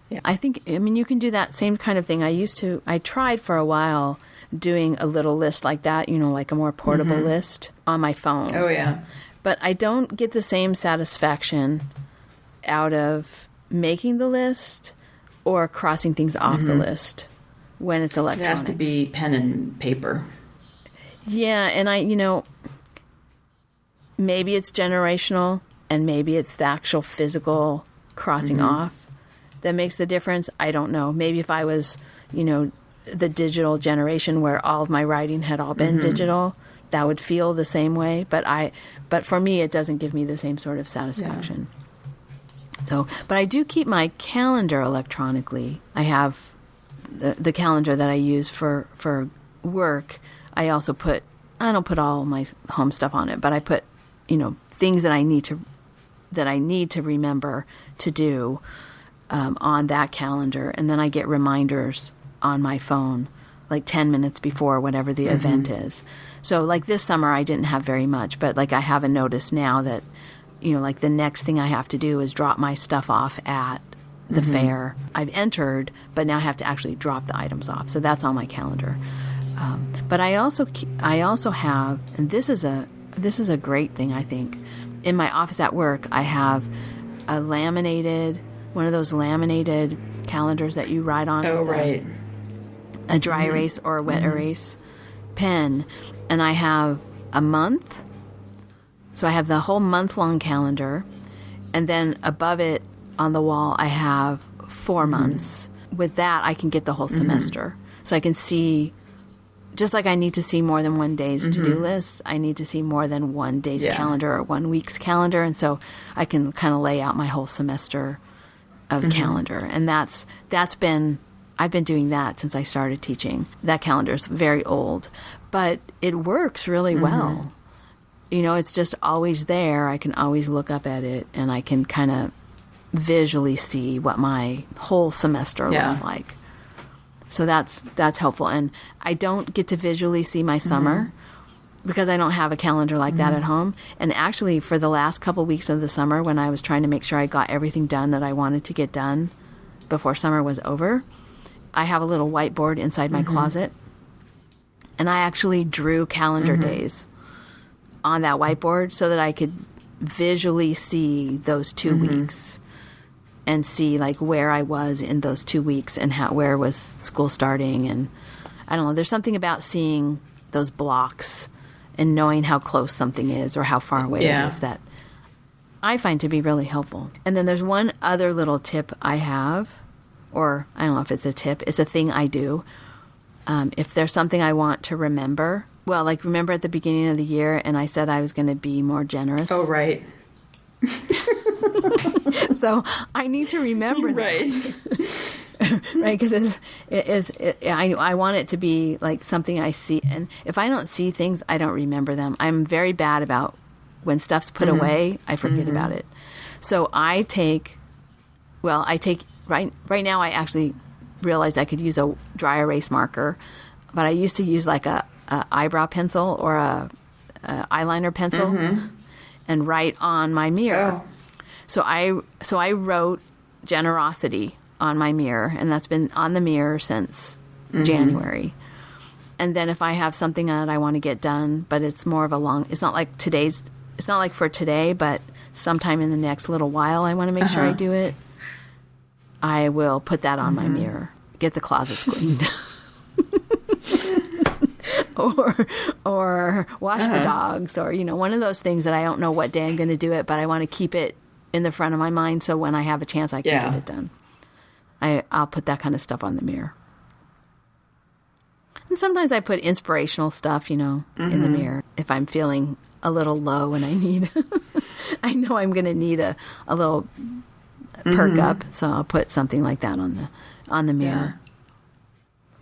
Yeah. I think, you can do that same kind of thing. I tried for a while doing a little list like that, like a more portable list on my phone. Oh, yeah. But I don't get the same satisfaction out of making the list or crossing things off the list when it's electronic. It has to be pen and paper. Yeah, and maybe it's generational, and maybe it's the actual physical crossing off that makes the difference. I don't know. Maybe if I was, the digital generation where all of my writing had all been digital, that would feel the same way. But for me, it doesn't give me the same sort of satisfaction. Yeah. So, but I do keep my calendar electronically. I have the calendar that I use for work. I also I don't put all my home stuff on it, but I put, things that I need to remember to do on that calendar, and then I get reminders on my phone like 10 minutes before whatever the event is. So like this summer I didn't have very much, but like I have a notice now that like the next thing I have to do is drop my stuff off at the fair. I've entered, but now I have to actually drop the items off. So that's on my calendar. But I also have, and this is a great thing, I think. In my office at work, I have one of those laminated calendars that you write on. Oh, right. A dry erase or a wet erase pen. And I have a month. So I have the whole month-long calendar. And then above it on the wall, I have 4 months. With that, I can get the whole semester. So I can see, just like I need to see more than one day's to-do list, I need to see more than one day's calendar or 1 week's calendar. And so I can kind of lay out my whole semester of calendar. And I've been doing that since I started teaching. That calendar is very old, but it works really well. It's just always there. I can always look up at it, and I can kind of visually see what my whole semester looks like. So that's helpful. And I don't get to visually see my summer because I don't have a calendar like that at home. And actually, for the last couple weeks of the summer, when I was trying to make sure I got everything done that I wanted to get done before summer was over, I have a little whiteboard inside my closet. And I actually drew calendar days on that whiteboard so that I could visually see those 2 weeks and see like where I was in those 2 weeks and where was school starting. And I don't know, there's something about seeing those blocks and knowing how close something is or how far away it is that I find to be really helpful. And then there's one other little tip I have, or I don't know if it's a tip, it's a thing I do. If there's something I want to remember, well, like remember at the beginning of the year and I said I was going to be more generous. Oh, right. So I need to remember that. Right, because I want it to be like something I see, and if I don't see things, I don't remember them. I'm very bad about when stuff's put away, I forget about it. So I take right now. I actually realized I could use a dry erase marker, but I used to use like a eyebrow pencil or a eyeliner pencil and write on my mirror. Oh. So I wrote generosity on my mirror, and that's been on the mirror since January. And then if I have something that I want to get done, but it's more of it's not like for today, but sometime in the next little while I want to make sure I do it, I will put that on my mirror, get the closets cleaned. or wash the dogs, or, one of those things that I don't know what day I'm going to do it, but I want to keep it in the front of my mind so when I have a chance I can get it done. I'll put that kind of stuff on the mirror. And sometimes I put inspirational stuff, in the mirror if I'm feeling a little low and I know I'm going to need a little perk up, so I'll put something like that on the mirror.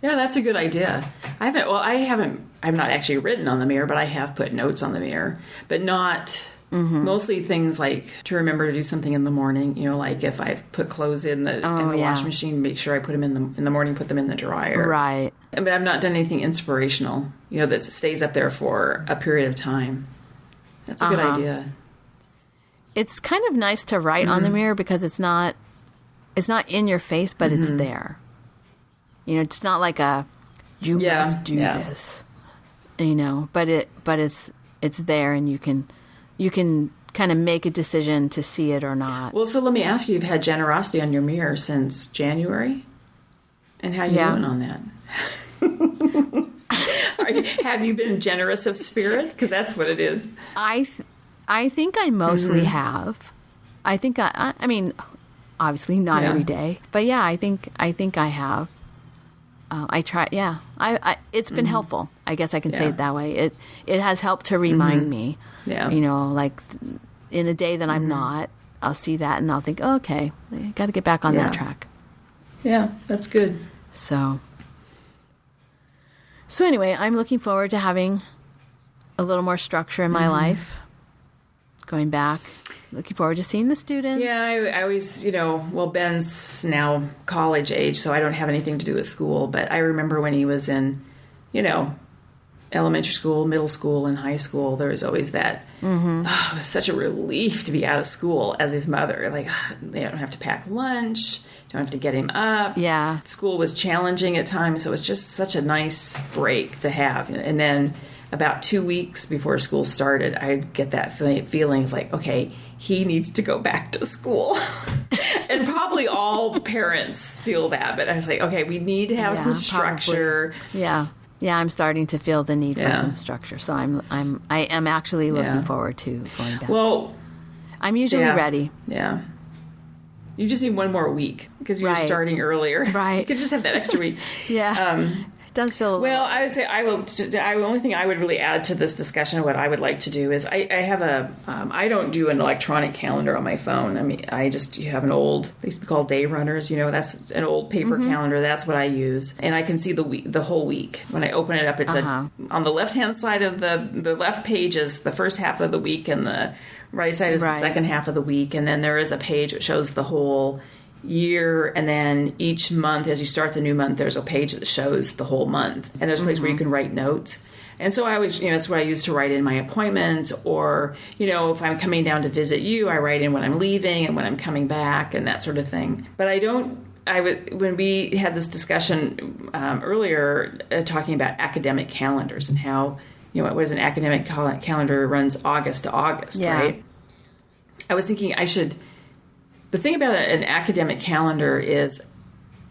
Yeah, that's a good idea. I've not actually written on the mirror, but I have put notes on the mirror, but not mostly things like to remember to do something in the morning. Like if I've put clothes in the washing machine, make sure I put them in the morning, put them in the dryer. Right. But I've not done anything inspirational, that stays up there for a period of time. That's a good idea. It's kind of nice to write on the mirror because it's not in your face, but it's there. It's not like you must do this, but it's there, and you can kind of make a decision to see it or not. Well, so let me ask you, you've had generosity on your mirror since January, and how are you doing on that? Have you been generous of spirit? Because that's what it is. I think I mostly have. I think I mean, obviously not every day, but yeah, I think I have. I try. Yeah, it's been helpful. I guess I can say it that way. It has helped to remind me. Yeah. Like in a day that I'm not, I'll see that and I'll think, oh, okay, I got to get back on that track. Yeah, that's good. So anyway, I'm looking forward to having a little more structure in my life. Going back. Looking forward to seeing the students. Yeah, I always, Ben's now college age, so I don't have anything to do with school. But I remember when he was in, elementary school, middle school, and high school, there was always that, it was such a relief to be out of school as his mother. Like, they don't have to pack lunch, don't have to get him up. Yeah. School was challenging at times, so it was just such a nice break to have. And then about 2 weeks before school started, I'd get that feeling of like, okay, he needs to go back to school. And probably all parents feel that, but I was like, okay, we need to have some structure. Probably. Yeah, I'm starting to feel the need for some structure. So I am actually looking forward to going back. Well, I'm usually ready. Yeah. You just need one more week because you're starting earlier. Right. You could just have that extra week. Does feel well. I would say the only thing I would really add to this discussion, what I would like to do is I have I don't do an electronic calendar on my phone. I mean, you have an old, they used to be called day runners. That's an old paper calendar. That's what I use, and I can see the whole week when I open it up. It's on the left hand side of the left page is the first half of the week, and the right side is the second half of the week, and then there is a page that shows the whole year, and then each month as you start the new month there's a page that shows the whole month, and there's a place where you can write notes. And so I always, that's what I use to write in my appointments, or if I'm coming down to visit you, I write in when I'm leaving and when I'm coming back and that sort of thing. But when we had this discussion earlier talking about academic calendars and how what is an academic calendar runs August to August, right? I was thinking the thing about an academic calendar is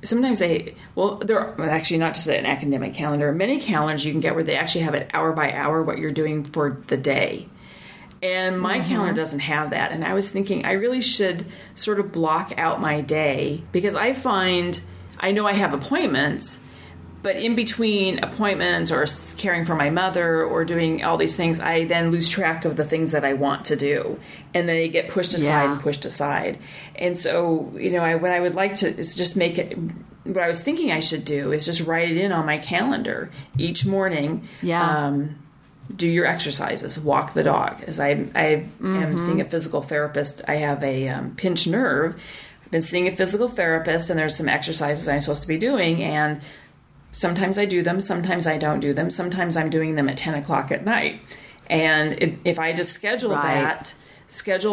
sometimes they're actually not just an academic calendar. Many calendars you can get where they actually have it hour by hour what you're doing for the day. And my calendar doesn't have that. And I was thinking I really should sort of block out my day, because I know I have appointments, but in between appointments or caring for my mother or doing all these things, I then lose track of the things that I want to do. And they get pushed aside and pushed aside. And so, what I would like to is just make it, what I was thinking I should do is just write it in on my calendar each morning. Do your exercises, walk the dog. As I am seeing a physical therapist, I have a pinched nerve. I've been seeing a physical therapist, and there's some exercises I'm supposed to be doing, and sometimes I do them, sometimes I don't do them. Sometimes I'm doing them at 10 o'clock at night. And if I just schedule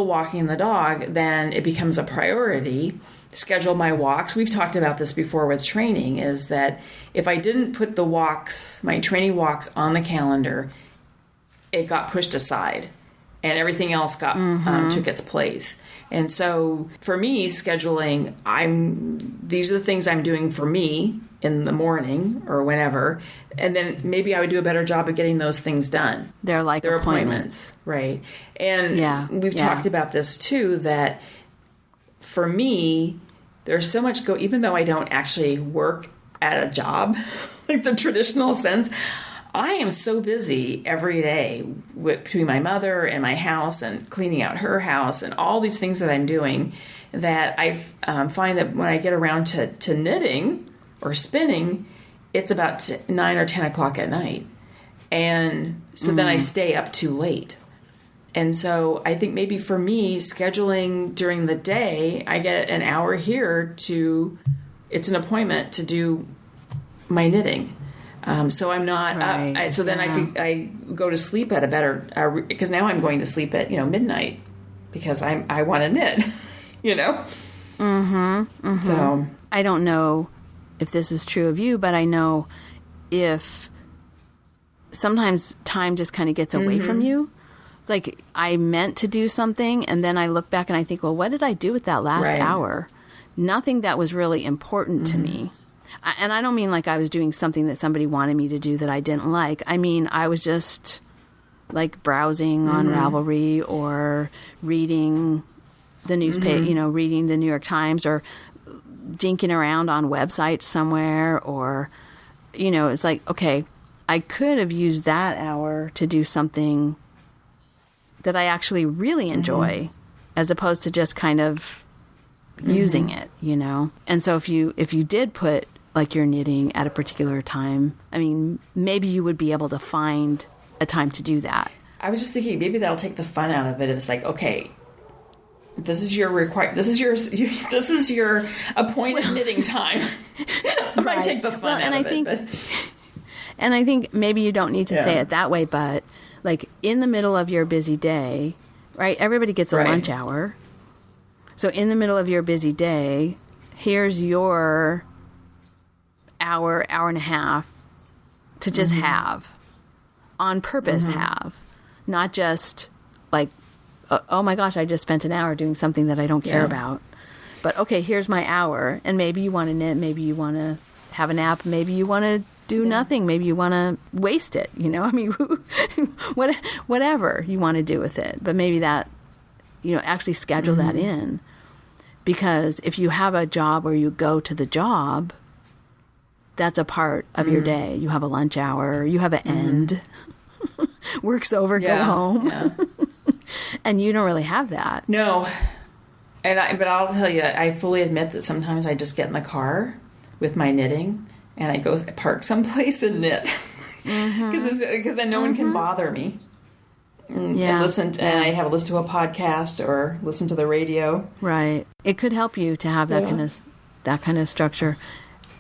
walking the dog, then it becomes a priority. schedule my walks. We've talked about this before with training, is that if I didn't put the walks, my training walks on the calendar, it got pushed aside and everything else got took its place. And so for me, scheduling, these are the things I'm doing for me in the morning or whenever, and then maybe I would do a better job of getting those things done. They're like appointments. Right. And we've talked about this too, that for me, there's so much even though I don't actually work at a job, like the traditional sense, I am so busy every day between my mother and my house and cleaning out her house and all these things that I'm doing, that I find that when I get around to knitting or spinning, it's about 9 or 10 o'clock at night. And so then I stay up too late. And so I think maybe for me, scheduling during the day, I get an hour here it's an appointment to do my knitting. So I'm not up. So then I go to sleep at a better, because now I'm going to sleep at, midnight because I want to knit, So I don't know if this is true of you, but I know if sometimes time just kind of gets away from you. It's like I meant to do something, and then I look back and I think, well, what did I do with that last hour? Nothing that was really important to me. And I don't mean like I was doing something that somebody wanted me to do that I didn't like. I mean, I was just like browsing on Ravelry or reading the newspaper, reading the New York Times or dinking around on websites somewhere, or, it's like, okay, I could have used that hour to do something that I actually really enjoy as opposed to just kind of using it, And so if you did put like your knitting at a particular time, I mean, maybe you would be able to find a time to do that. I was just thinking maybe that'll take the fun out of it. It's like, okay, this is your appointed knitting time. It might take the fun out of it. And I think maybe you don't need to say it that way, but like in the middle of your busy day, right? Everybody gets a lunch hour. So in the middle of your busy day, here's your hour and a half to just have, on purpose have, not just like, oh my gosh, I just spent an hour doing something that I don't care about. But okay, here's my hour, and maybe you want to knit, maybe you want to have a nap, maybe you want to do nothing, maybe you want to waste it, I mean, whatever you want to do with it. But maybe that, actually schedule that in. Because if you have a job where you go to the job, that's a part of your day. You have a lunch hour, you have an end. Work's over, go home. Yeah. And you don't really have that. No. But I'll tell you, I fully admit that sometimes I just get in the car with my knitting and I go park someplace and knit. Because then no one can bother me. And I have listened to a podcast or listen to the radio. Right. It could help you to have that kind of structure.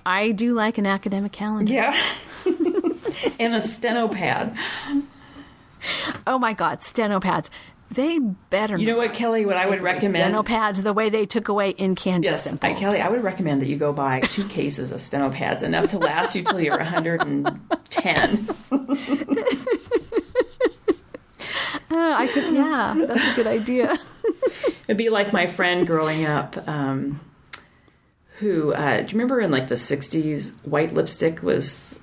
I do like an academic calendar. Yeah. And a steno pad. Oh my God, steno pads. They better You know what, Kelly, what I would recommend? Steno pads the way they took away incandescent bulbs. Kelly, I would recommend that you go buy 2 cases of steno pads, enough to last you till you're 110. That's a good idea. It'd be like my friend growing up, who, do you remember in like the 60s, white lipstick was...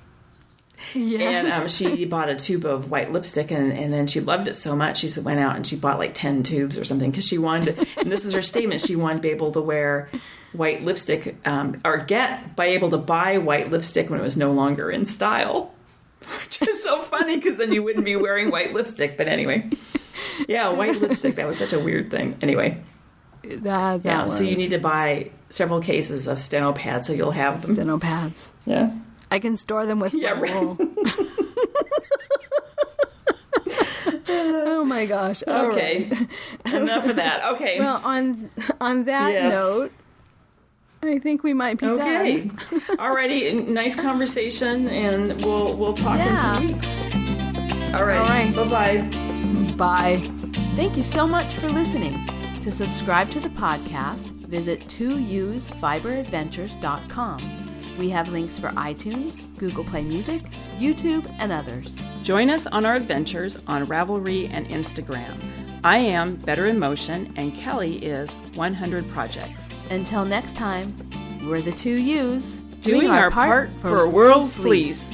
Yes. And she bought a tube of white lipstick, and then she loved it so much, she went out and she bought like 10 tubes or something, because she wanted to, and this is her statement, she wanted to be able to wear white lipstick, able to buy white lipstick when it was no longer in style. Which is so funny, because then you wouldn't be wearing white lipstick. But anyway, white lipstick, that was such a weird thing. Anyway. So you need to buy several cases of steno pads so you'll have them. Steno pads. Yeah. I can store them with my wool. Oh my gosh. Okay. Right. Enough of that. Okay. Well, on that note, I think we might be done. Okay. Alrighty. Nice conversation, and we'll talk in 2 weeks. All right. Bye-bye. Bye. Thank you so much for listening. To subscribe to the podcast, visit 2usfiberadventures.com. We have links for iTunes, Google Play Music, YouTube, and others. Join us on our adventures on Ravelry and Instagram. I am Better in Motion, and Kelly is 100 Projects. Until next time, we're the 2 U's doing our part for World Fleece.